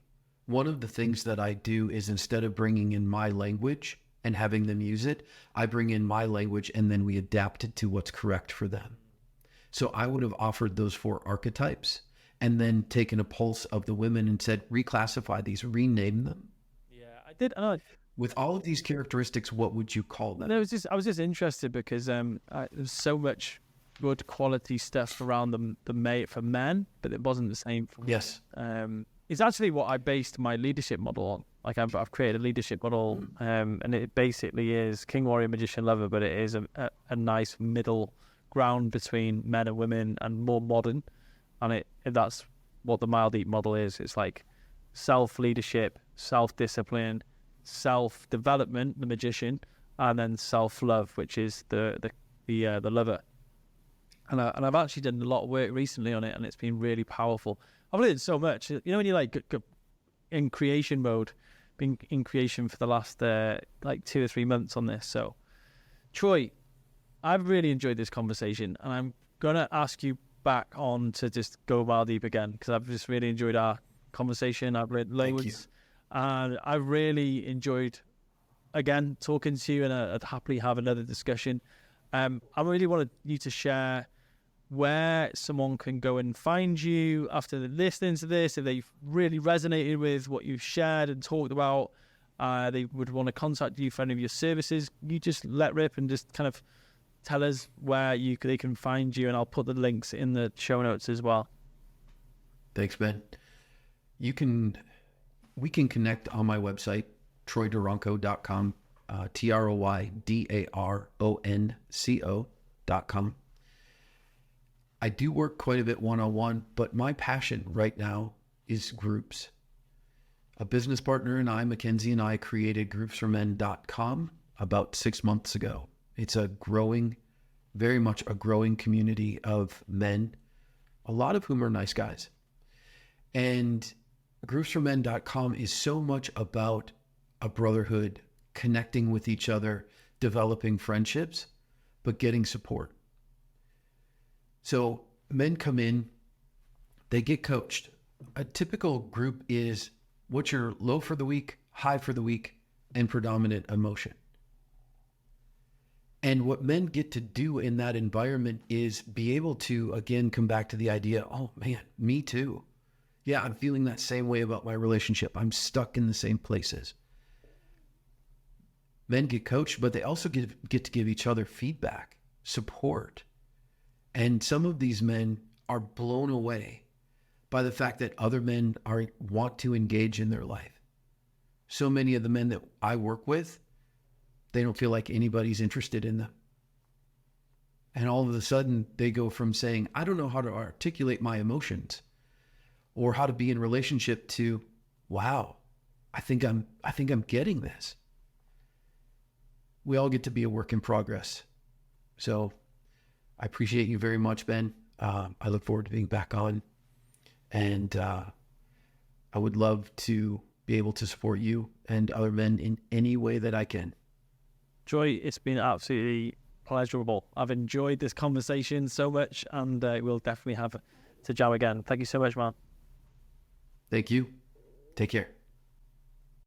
one of the things that I do is instead of bringing in my language and having them use it, I bring in my language and then we adapt it to what's correct for them. So I would have offered those 4 archetypes and then taken a pulse of the women and said, reclassify these, rename them. Yeah, I did. With all of these characteristics, what would you call them? I was just interested because there's so much good quality stuff around for men, but it wasn't the same for women. Yes. It's actually what I based my leadership model on. Like I've created a leadership model, and it basically is King, Warrior, Magician, Lover, but it is a nice middle ground between men and women and more modern. And that's what the Mile Deep model is. It's like self-leadership, self-discipline, self-development, the magician, and then self-love, which is the lover. And I've actually done a lot of work recently on it, and it's been really powerful. I've learned so much. When you like in creation mode, been in creation for the last 2 or 3 months on this. So, Troy, I've really enjoyed this conversation, and I'm gonna ask you back on to just go Mile Deep again, because I've just really enjoyed our conversation. I've read loads, and I really enjoyed again talking to you, and I'd happily have another discussion. I really wanted you to share where someone can go and find you after listening to this. If they've really resonated with what you've shared and talked about, they would want to contact you for any of your services, you just let rip and just kind of tell us where they can find you, and I'll put the links in the show notes as well. Thanks, Ben. We can connect on my website, troydaronco.com, TroyDaronco.com. I do work quite a bit one-on-one, but my passion right now is groups. A business partner and I, Mackenzie and I, created groupsformen.com about 6 months ago. It's very much a growing community of men, a lot of whom are nice guys. And groupsformen.com is so much about a brotherhood, connecting with each other, developing friendships, but getting support. So men come in, they get coached. A typical group is what's your low for the week, high for the week, and predominant emotion. And what men get to do in that environment is be able to, again, come back to the idea, oh man, me too. Yeah, I'm feeling that same way about my relationship. I'm stuck in the same places. Men get coached, but they also get to give each other feedback, support. And some of these men are blown away by the fact that other men want to engage in their life. So many of the men that I work with, they don't feel like anybody's interested in them. And all of a sudden they go from saying, I don't know how to articulate my emotions or how to be in relationship to, wow, I think I'm getting this. We all get to be a work in progress. So I appreciate you very much, Ben. I look forward to being back on. And I would love to be able to support you and other men in any way that I can. Troy, it's been absolutely pleasurable. I've enjoyed this conversation so much, and we'll definitely have to jam again. Thank you so much, man. Thank you. Take care.